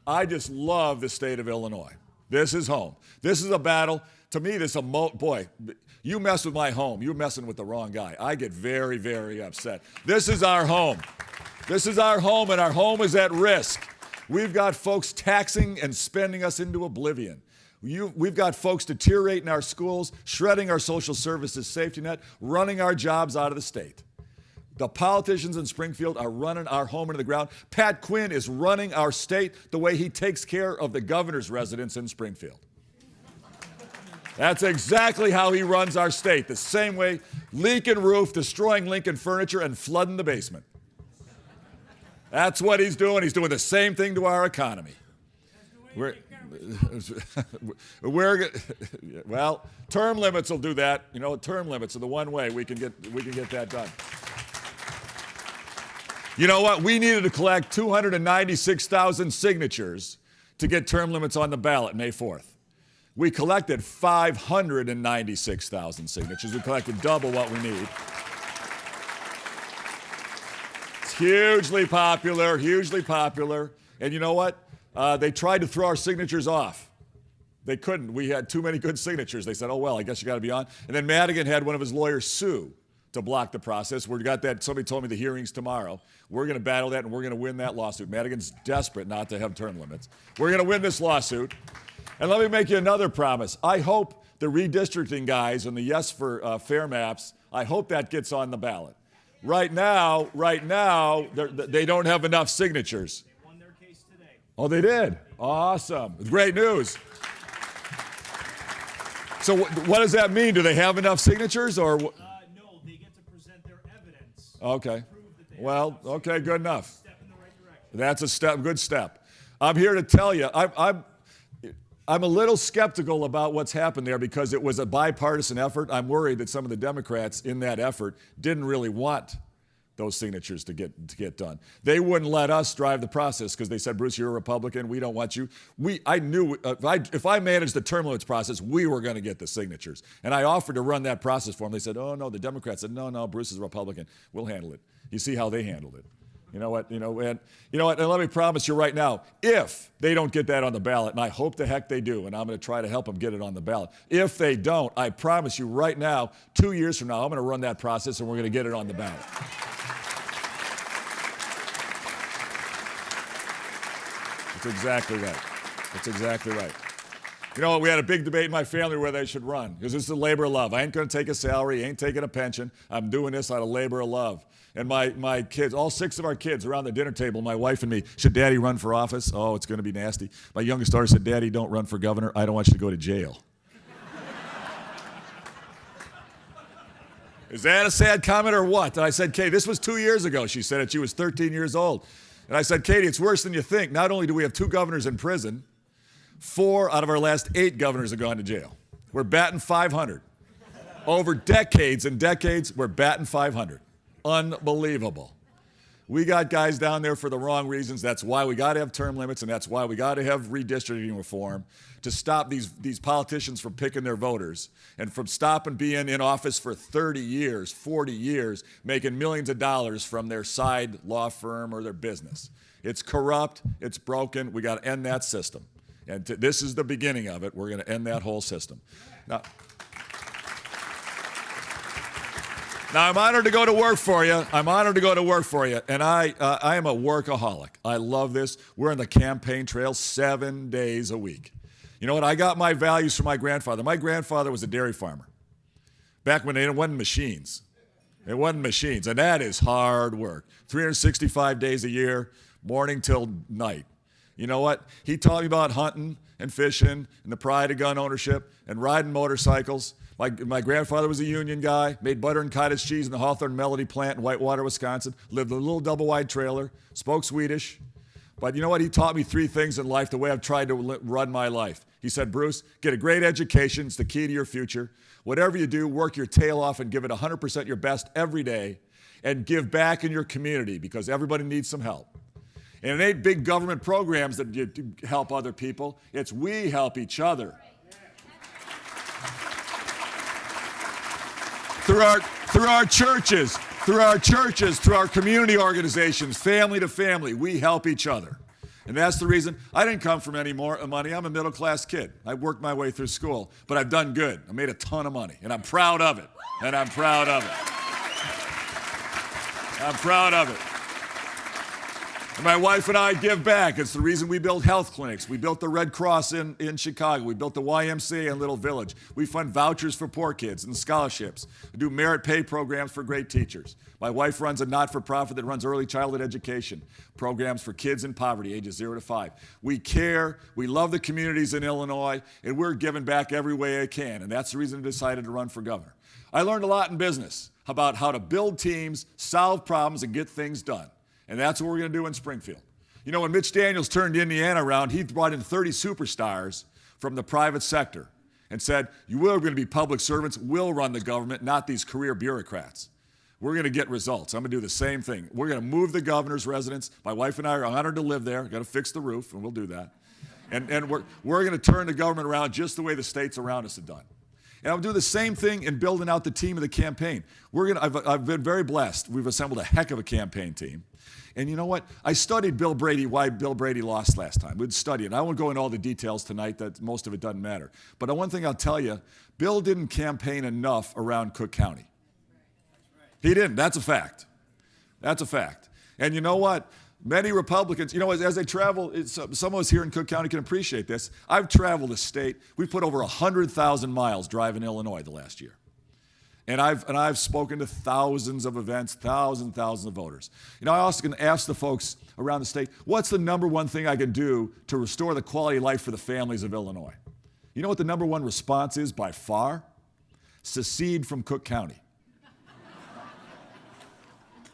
I just love the state of Illinois. This is home. This is a battle. To me, boy, you mess with my home, you're messing with the wrong guy. I get very, very upset. This is our home. This is our home, and our home is at risk. We've got folks taxing and spending us into oblivion. We've got folks deteriorating our schools, shredding our social services safety net, running our jobs out of the state. The politicians in Springfield are running our home into the ground. Pat Quinn is running our state the way he takes care of the governor's residence in Springfield. That's exactly how he runs our state, the same way, leaking roof, destroying Lincoln furniture, and flooding the basement. That's what he's doing. He's doing the same thing to our economy. Well, term limits will do that. You know, term limits are the one way we can get that done. You know what? We needed to collect 296,000 signatures to get term limits on the ballot May 4th. We collected 596,000 signatures. We collected double what we need. It's hugely popular, hugely popular. And you know what? They tried to throw our signatures off. They couldn't. We had too many good signatures. They said, oh, well, I guess you got to be on. And then Madigan had one of his lawyers sue to block the process. We got that. Somebody told me the hearing's tomorrow. We're going to battle that, and we're going to win that lawsuit. Madigan's desperate not to have term limits. We're going to win this lawsuit. And let me make you another promise. I hope the redistricting guys and the Yes for Fair Maps, I hope that gets on the ballot. Right now, they don't have enough signatures. They won their case today. Oh, they did? Awesome. Great news. So what does that mean? Do they have enough signatures or? No, they get to present their evidence. Okay. Well, okay, good enough. Step in the right direction. That's a step, good step. I'm here to tell you, I'm a little skeptical about what's happened there because it was a bipartisan effort. I'm worried that some of the Democrats in that effort didn't really want those signatures to get done. They wouldn't let us drive the process because they said, Bruce, you're a Republican. We don't want you. I knew if I managed the term limits process, we were going to get the signatures. And I offered to run that process for them. They said, oh, no, the Democrats said, no, Bruce is a Republican. We'll handle it. You see how they handled it. You know what? And let me promise you right now, if they don't get that on the ballot, and I hope the heck they do, and I'm going to try to help them get it on the ballot. If they don't, I promise you right now, 2 years from now, I'm going to run that process and we're going to get it on the ballot. That's exactly right. That's exactly right. You know what? We had a big debate in my family whether they should run because this is a labor of love. I ain't going to take a salary, ain't taking a pension. I'm doing this out of labor of love. And my kids, all 6 of our kids around the dinner table, my wife and me, should Daddy run for office? Oh, it's going to be nasty. My youngest daughter said, Daddy, don't run for governor. I don't want you to go to jail. Is that a sad comment or what? And I said, Katie, this was 2 years ago. She said it. She was 13 years old. And I said, Katie, it's worse than you think. Not only do we have 2 governors in prison, 4 out of our last 8 governors have gone to jail. We're batting 500. Over decades and decades, we're batting 500. Unbelievable. We got guys down there for the wrong reasons. That's why we got to have term limits, and that's why we got to have redistricting reform to stop these politicians from picking their voters and from stopping being in office for 30 years, 40 years, making millions of dollars from their side law firm or their business. It's corrupt. It's broken. We got to end that system. And this is the beginning of it. We're going to end that whole system. Now, I'm honored to go to work for you. I'm honored to go to work for you. And I am a workaholic. I love this. We're on the campaign trail 7 days a week. You know what? I got my values from my grandfather. My grandfather was a dairy farmer. Back when it wasn't machines. It wasn't machines. And that is hard work. 365 days a year, morning till night. You know what? He taught me about hunting and fishing and the pride of gun ownership and riding motorcycles. My grandfather was a union guy, made butter and cottage cheese in the Hawthorne Melody plant in Whitewater, Wisconsin, lived in a little double-wide trailer, spoke Swedish. But you know what? He taught me 3 things in life, the way I've tried to run my life. He said, Bruce, get a great education. It's the key to your future. Whatever you do, work your tail off and give it 100% your best every day and give back in your community because everybody needs some help. And it ain't big government programs that you help other people. It's we help each other. Through our churches, through our community organizations, family to family, we help each other. And that's the reason I didn't come from any more money. I'm a middle-class kid. I worked my way through school, but I've done good. I made a ton of money, and I'm proud of it. I'm proud of it. And my wife and I give back. It's the reason we build health clinics. We built the Red Cross in Chicago. We built the YMCA in Little Village. We fund vouchers for poor kids and scholarships. We do merit pay programs for great teachers. My wife runs a not-for-profit that runs early childhood education programs for kids in poverty, ages 0 to 5. We care, we love the communities in Illinois, and we're giving back every way I can, and that's the reason I decided to run for governor. I learned a lot in business about how to build teams, solve problems, and get things done, and that's what we're going to do in Springfield. You know, when Mitch Daniels turned Indiana around, he brought in 30 superstars from the private sector and said, you are going to be public servants, we'll run the government, not these career bureaucrats. We're going to get results. I'm going to do the same thing. We're going to move the governor's residence. My wife and I are honored to live there. Got to fix the roof, and we'll do that. And we're going to turn the government around just the way the states around us have done. And I'll do the same thing in building out the team of the campaign. I've been very blessed. We've assembled a heck of a campaign team. And you know what? I studied Bill Brady, why Bill Brady lost last time. We'd study it. I won't go into all the details tonight. That most of it doesn't matter. But one thing I'll tell you, Bill didn't campaign enough around Cook County. He didn't. That's a fact. That's a fact. And you know what? Many Republicans, you know, as they travel, some of us here in Cook County can appreciate this. I've traveled the state. We've put over 100,000 miles driving Illinois the last year. And I've spoken to thousands of events, thousands of voters. You know, I also can ask the folks around the state, what's the number one thing I can do to restore the quality of life for the families of Illinois? You know what the number one response is by far? Secede from Cook County.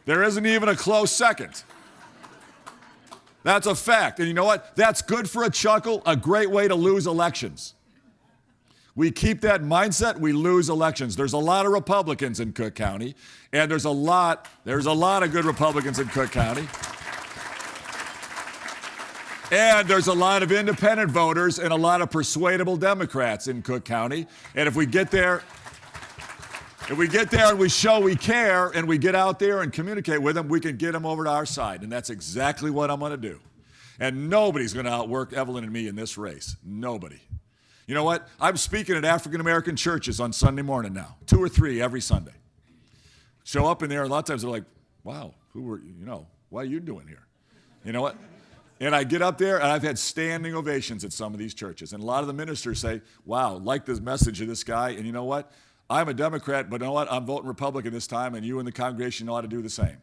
There isn't even a close second. That's a fact. And you know what? That's good for a chuckle, a great way to lose elections. We keep that mindset, we lose elections. There's a lot of Republicans in Cook County, and there's a lot of good Republicans in Cook County. And there's a lot of independent voters and a lot of persuadable Democrats in Cook County. And if we get there and we show we care and we get out there and communicate with them, we can get them over to our side. And that's exactly what I'm going to do. And nobody's going to outwork Evelyn and me in this race. Nobody. You know what? I'm speaking at African-American churches on Sunday morning now, 2 or 3 every Sunday. Show up in there, and a lot of times they're like, wow, what are you doing here? You know what? And I get up there, and I've had standing ovations at some of these churches. And a lot of the ministers say, wow, like this message of this guy. And you know what? I'm a Democrat, but you know what? I'm voting Republican this time, and you in the congregation ought to do the same.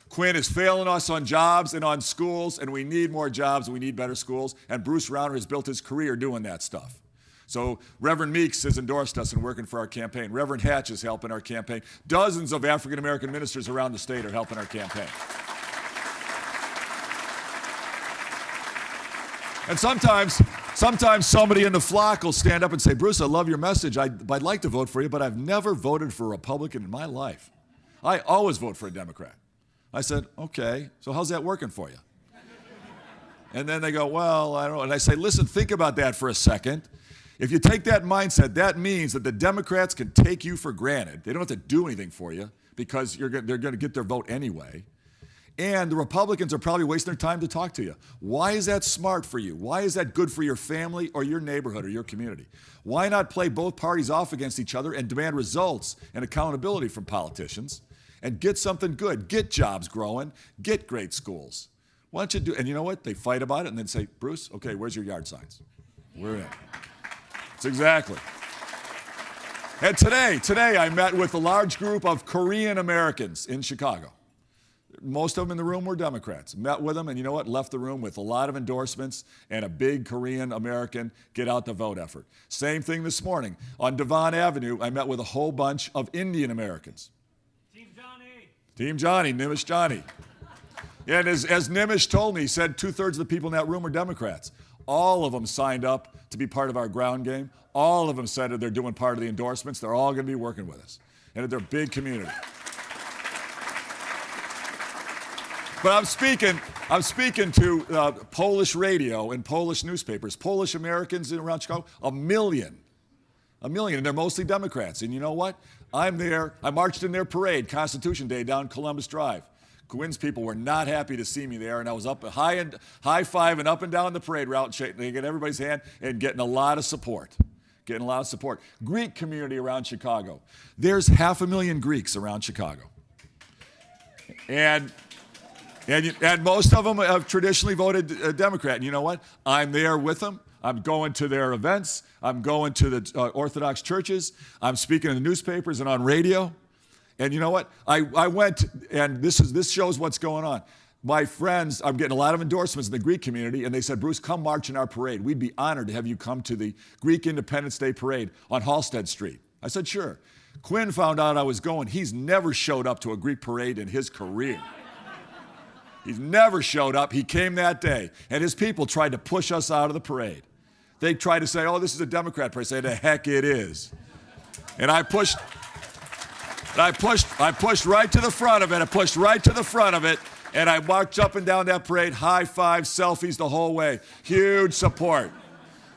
Quinn is failing us on jobs and on schools, and we need more jobs, and we need better schools, and Bruce Rauner has built his career doing that stuff. So Reverend Meeks has endorsed us and working for our campaign. Reverend Hatch is helping our campaign. Dozens of African-American ministers around the state are helping our campaign. And sometimes somebody in the flock will stand up and say, Bruce, I love your message. I'd like to vote for you, but I've never voted for a Republican in my life. I always vote for a Democrat. I said, okay, so how's that working for you? And then they go, well, I don't know. And I say, listen, think about that for a second. If you take that mindset, that means that the Democrats can take you for granted. They don't have to do anything for you because they're going to get their vote anyway. And the Republicans are probably wasting their time to talk to you. Why is that smart for you? Why is that good for your family or your neighborhood or your community? Why not play both parties off against each other and demand results and accountability from politicians and get something good, get jobs growing, get great schools? Why don't you do, and you know what? They fight about it and then say, Bruce, okay, where's your yard signs? We're in. That's exactly. And today I met with a large group of Korean Americans in Chicago. Most of them in the room were Democrats. Met with them, and you know what? Left the room with a lot of endorsements and a big Korean American get out the vote effort. Same thing this morning. On Devon Avenue, I met with a whole bunch of Indian Americans. Team Johnny, Nimish Johnny. And as Nimish told me, he said 2/3 of the people in that room were Democrats. All of them signed up to be part of our ground game. All of them said that they're doing part of the endorsements. They're all going to be working with us. And they're a big community. But I'm speaking to Polish radio and Polish newspapers, Polish Americans around Chicago, 1 million, and they're mostly Democrats. And you know what? I'm there. I marched in their parade, Constitution Day, down Columbus Drive. Quinn's people were not happy to see me there, and I was up high-fiving up and down the parade route, and shaking everybody's hand and getting a lot of support. Greek community around Chicago. There's 500,000 Greeks around Chicago. And And most of them have traditionally voted Democrat. And you know what? I'm there with them. I'm going to their events. I'm going to the Orthodox churches. I'm speaking in the newspapers and on radio. And you know what? I went, and this shows what's going on. My friends, I'm getting a lot of endorsements in the Greek community, and they said, Bruce, come march in our parade. We'd be honored to have you come to the Greek Independence Day parade on Halsted Street. I said, sure. Quinn found out I was going. He's never showed up to a Greek parade in his career. He's never showed up. He came that day, and his people tried to push us out of the parade. They tried to say, oh, this is a Democrat parade. I said, the heck it is. And I pushed right to the front of it. I pushed right to the front of it. And I marched up and down that parade, high fives, selfies the whole way. Huge support.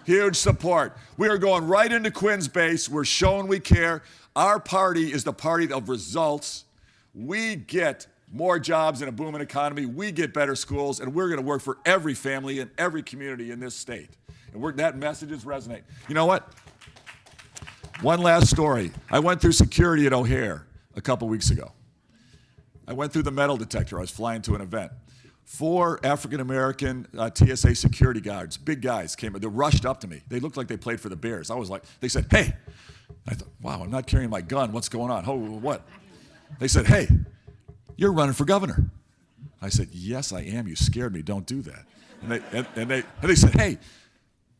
Huge support. We are going right into Quinn's base. We're showing we care. Our party is the party of results. We get more jobs in a booming economy. We get better schools, and we're going to work for every family and every community in this state. And that message is resonating. You know what? One last story. I went through security at O'Hare a couple weeks ago. I went through the metal detector. I was flying to an event. 4 African-American TSA security guards, big guys, came. They rushed up to me. They looked like they played for the Bears. I was like, they said, hey. I thought, wow, I'm not carrying my gun. What's going on? Oh, what? They said, hey, you're running for governor. I said, yes, I am. You scared me. Don't do that. And they said, hey,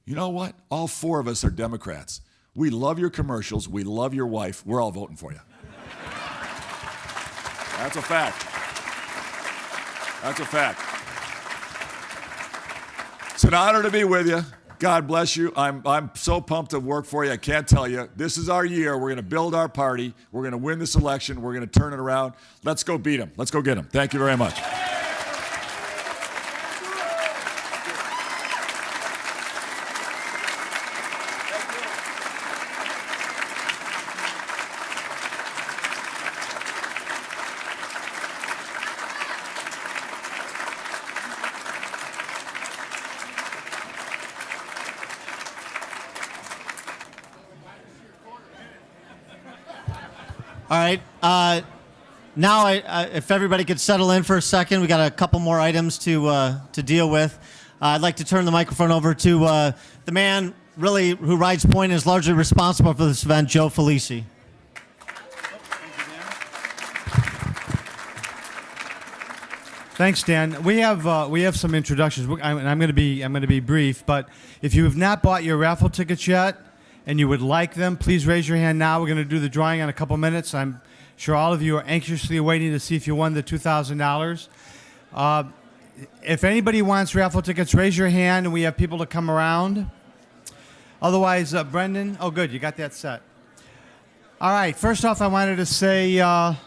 you know what? All 4 of us are Democrats. We love your commercials. We love your wife. We're all voting for you. That's a fact. That's a fact. It's an honor to be with you. God bless you. I'm so pumped to work for you. I can't tell you. This is our year. We're going to build our party. We're going to win this election. We're going to turn it around. Let's go beat them. Let's go get them. Thank you very much. All right. Now, if everybody could settle in for a second, we got a couple more items to deal with. I'd like to turn the microphone over to the man really who rides point and is largely responsible for this event, Joe Felici. Thanks, Dan. We have some introductions. I'm going to be brief, but if you have not bought your raffle tickets yet and you would like them, please raise your hand now. We're going to do the drawing in a couple minutes. I'm sure all of you are anxiously waiting to see if you won the $2,000. If anybody wants raffle tickets, raise your hand, and we have people to come around. Otherwise, Brendan, oh, good, you got that set. All right, first off, I wanted to say to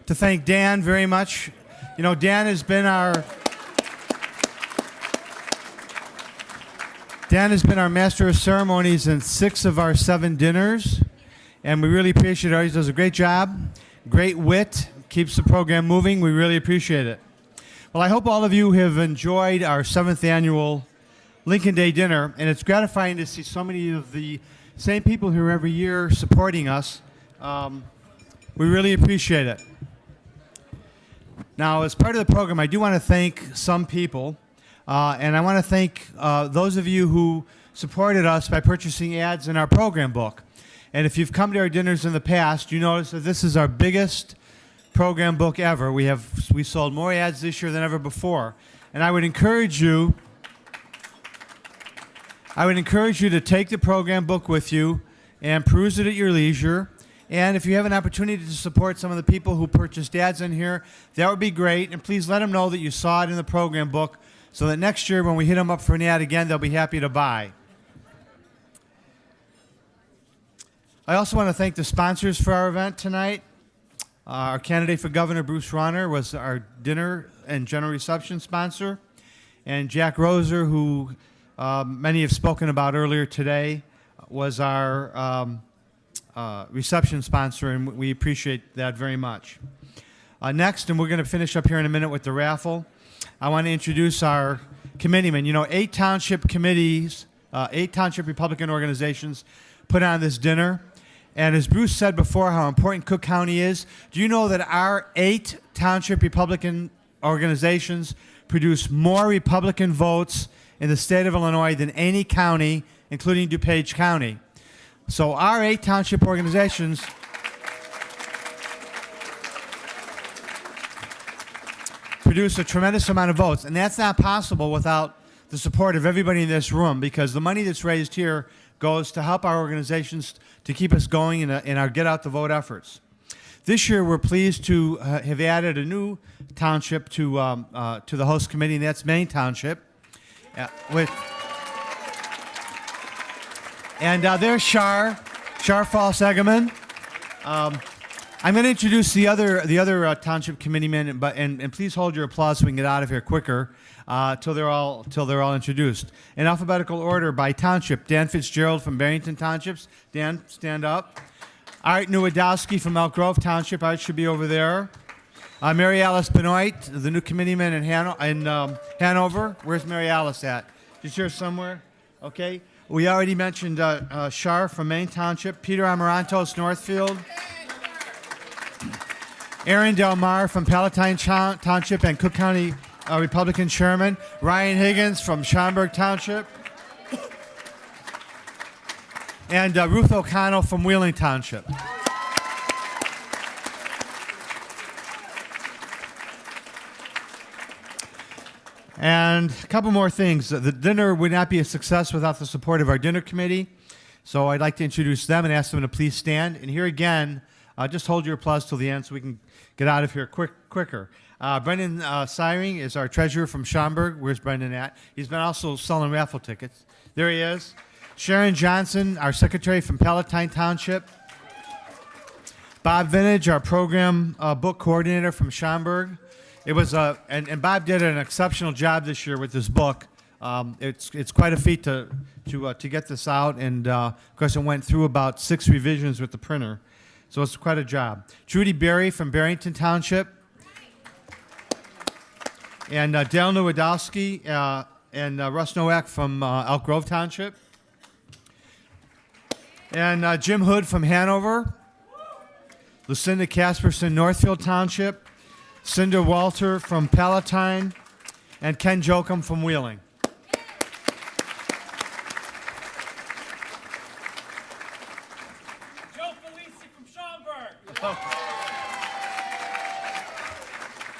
thank Dan very much. You know, Dan has been our master of ceremonies in 6 of our 7 dinners, and we really appreciate it. He does a great job, great wit, keeps the program moving. We really appreciate it. Well, I hope all of you have enjoyed our 7th annual Lincoln Day dinner, and it's gratifying to see so many of the same people here every year supporting us. We really appreciate it. Now, as part of the program, I do want to thank some people, and I want to thank those of you who supported us by purchasing ads in our program book. And if you've come to our dinners in the past, you notice that this is our biggest program book ever. We sold more ads this year than ever before. And I would encourage you to take the program book with you and peruse it at your leisure. And if you have an opportunity to support some of the people who purchased ads in here, that would be great. And please let them know that you saw it in the program book so that next year when we hit them up for an ad again, they'll be happy to buy. I also want to thank the sponsors for our event tonight. Our candidate for governor, Bruce Rauner, was our dinner and general reception sponsor. And Jack Roser, who many have spoken about earlier today, was our reception sponsor, and we appreciate that very much. Next, and we're going to finish up here in a minute with the raffle, I want to introduce our committeemen. You know, 8 township committees, 8 township Republican organizations put on this dinner. And as Bruce said before how important Cook County is, do you know that our 8 township Republican organizations produce more Republican votes in the state of Illinois than any county, including DuPage County. So our 8 township organizations produce a tremendous amount of votes, and that's not possible without the support of everybody in this room, because the money that's raised here goes to help our organizations to keep us going in our get out the vote efforts. This year, we're pleased to have added a new township to the host committee, and that's Maine Township. There's Shar Falls-Egerman. I'm going to introduce the other township committeemen, and please hold your applause so we can get out of here quicker till they're all introduced. In alphabetical order by township: Dan Fitzgerald from Barrington Townships. Dan, stand up. Art Nowodowski from Elk Grove Township. Art should be over there. Mary Alice Benoit, the new committeeman in Hanover. Where's Mary Alice at? She's here somewhere. Okay. We already mentioned Shar from Maine Township. Peter Amarantos, Northfield. Aaron Del Mar from Palatine Township and Cook County Republican Chairman. Ryan Higgins from Schaumburg Township. And Ruth O'Connell from Wheeling Township. And a couple more things. The dinner would not be a success without the support of our dinner committee. So I'd like to introduce them and ask them to please stand. And here again, just hold your applause till the end so we can get out of here quicker. Brendan Siring is our treasurer from Schaumburg. Where's Brendan at? He's been also selling raffle tickets. There he is. Sharon Johnson, our secretary from Palatine Township. Bob Vintage, our program book coordinator from Schaumburg. It was and Bob did an exceptional job this year with this book. It's quite a feat to get this out, and of course it went through about 6 revisions with the printer, so it's quite a job. Trudy Berry from Barrington Township, and Dale Nowodowski and Russ Nowak from Elk Grove Township, and Jim Hood from Hanover, Lucinda Casperson, Northfield Township, Cinda Walter from Palatine, and Ken Jokum from Wheeling. Joe Felici from Schaumburg.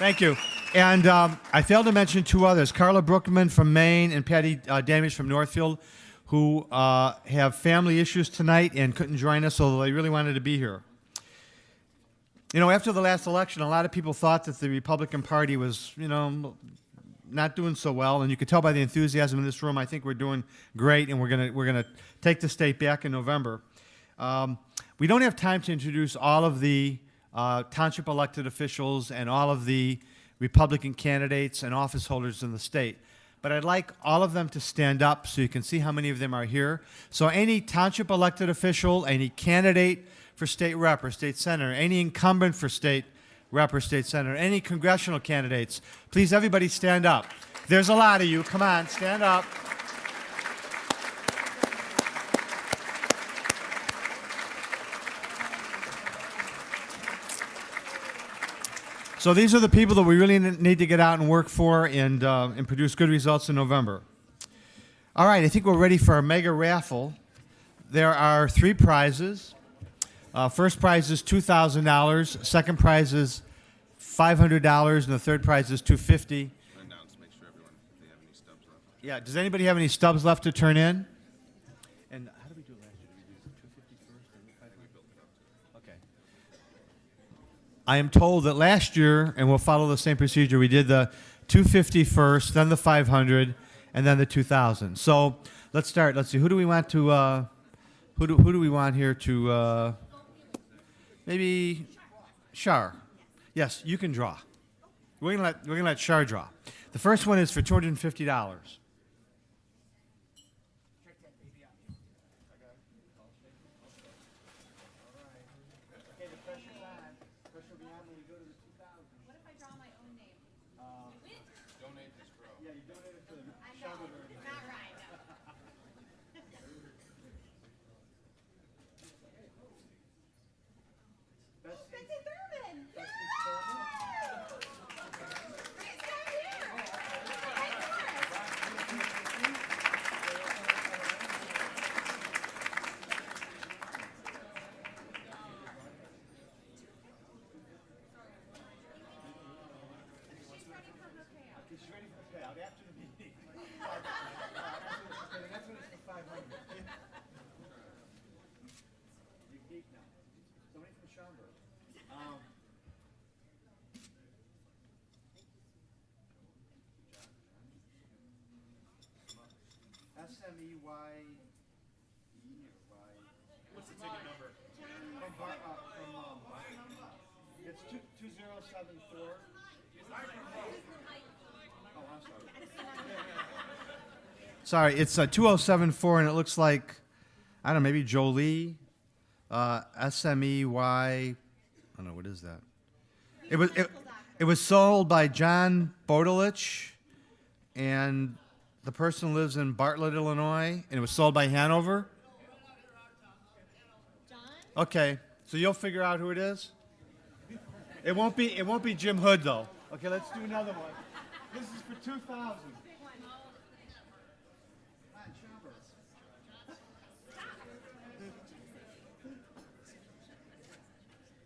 Thank you. And I failed to mention 2 others, Carla Brookman from Maine and Patty Damage from Northfield, who have family issues tonight and couldn't join us, although they really wanted to be here. You know, after the last election, a lot of people thought that the Republican Party was, not doing so well, and you could tell by the enthusiasm in this room. I think we're doing great, and we're gonna take the state back in November. We don't have time to introduce all of the township elected officials and all of the Republican candidates and office holders in the state, but I'd like all of them to stand up so you can see how many of them are here. So any township elected official, any candidate for state rep or state senator, any incumbent for state rep or state senator, any congressional candidates, please everybody stand up. There's a lot of you. Come on, stand up. So these are the people that we really need to get out and work for and produce good results in November. All right, I think we're ready for our mega raffle. There are 3 prizes. First prize is $2,000. Second prize is $500, and the third prize is $250. Yeah. Does anybody have any stubs left to turn in? And how did we do it last year? Did we do $250 first and $500? Okay. I am told that last year, and we'll follow the same procedure, we did the $250 first, then the $500, and then the $2,000. So let's start. Let's see. Who do we want to? Who do we want here to? Maybe Shar. Yes, you can draw. We're gonna let Shar draw. The first one is for $250. What's the ticket number? It's 2074. Oh, I'm sorry. Sorry, it's 2074, and it looks like, I don't know, maybe Jolie, SMEY. I don't know, what is that? It was sold by John Bodelich, and the person lives in Bartlett, Illinois, and it was sold by Hanover. Okay, so you'll figure out who it is. It won't be Jim Hood though. Okay, let's do another one. This is for 2,000.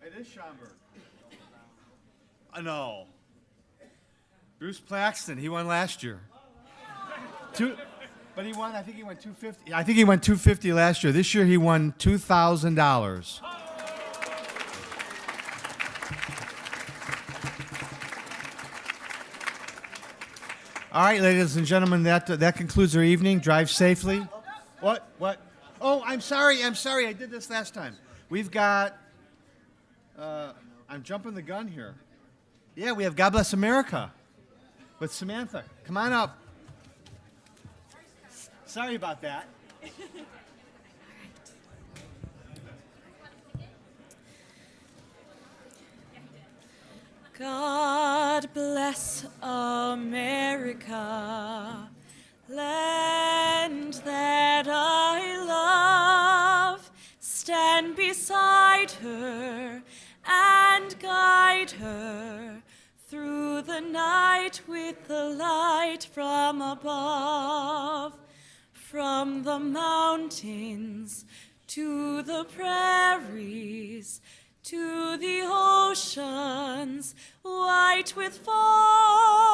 It is Schomburg. No. Bruce Plaxton. He won last year. But he won. I think he won 250. I think he won 250 last year. This year he won $2,000. All right, ladies and gentlemen, that concludes our evening. Drive safely. What? Oh, I'm sorry. I did this last time. We've got. I'm jumping the gun here. Yeah, we have God Bless America with Samantha. Come on up. Sorry about that. God bless America, land that I love. Stand beside her and guide her through the night with the light from above. From the mountains to the prairies, to the oceans white with foam.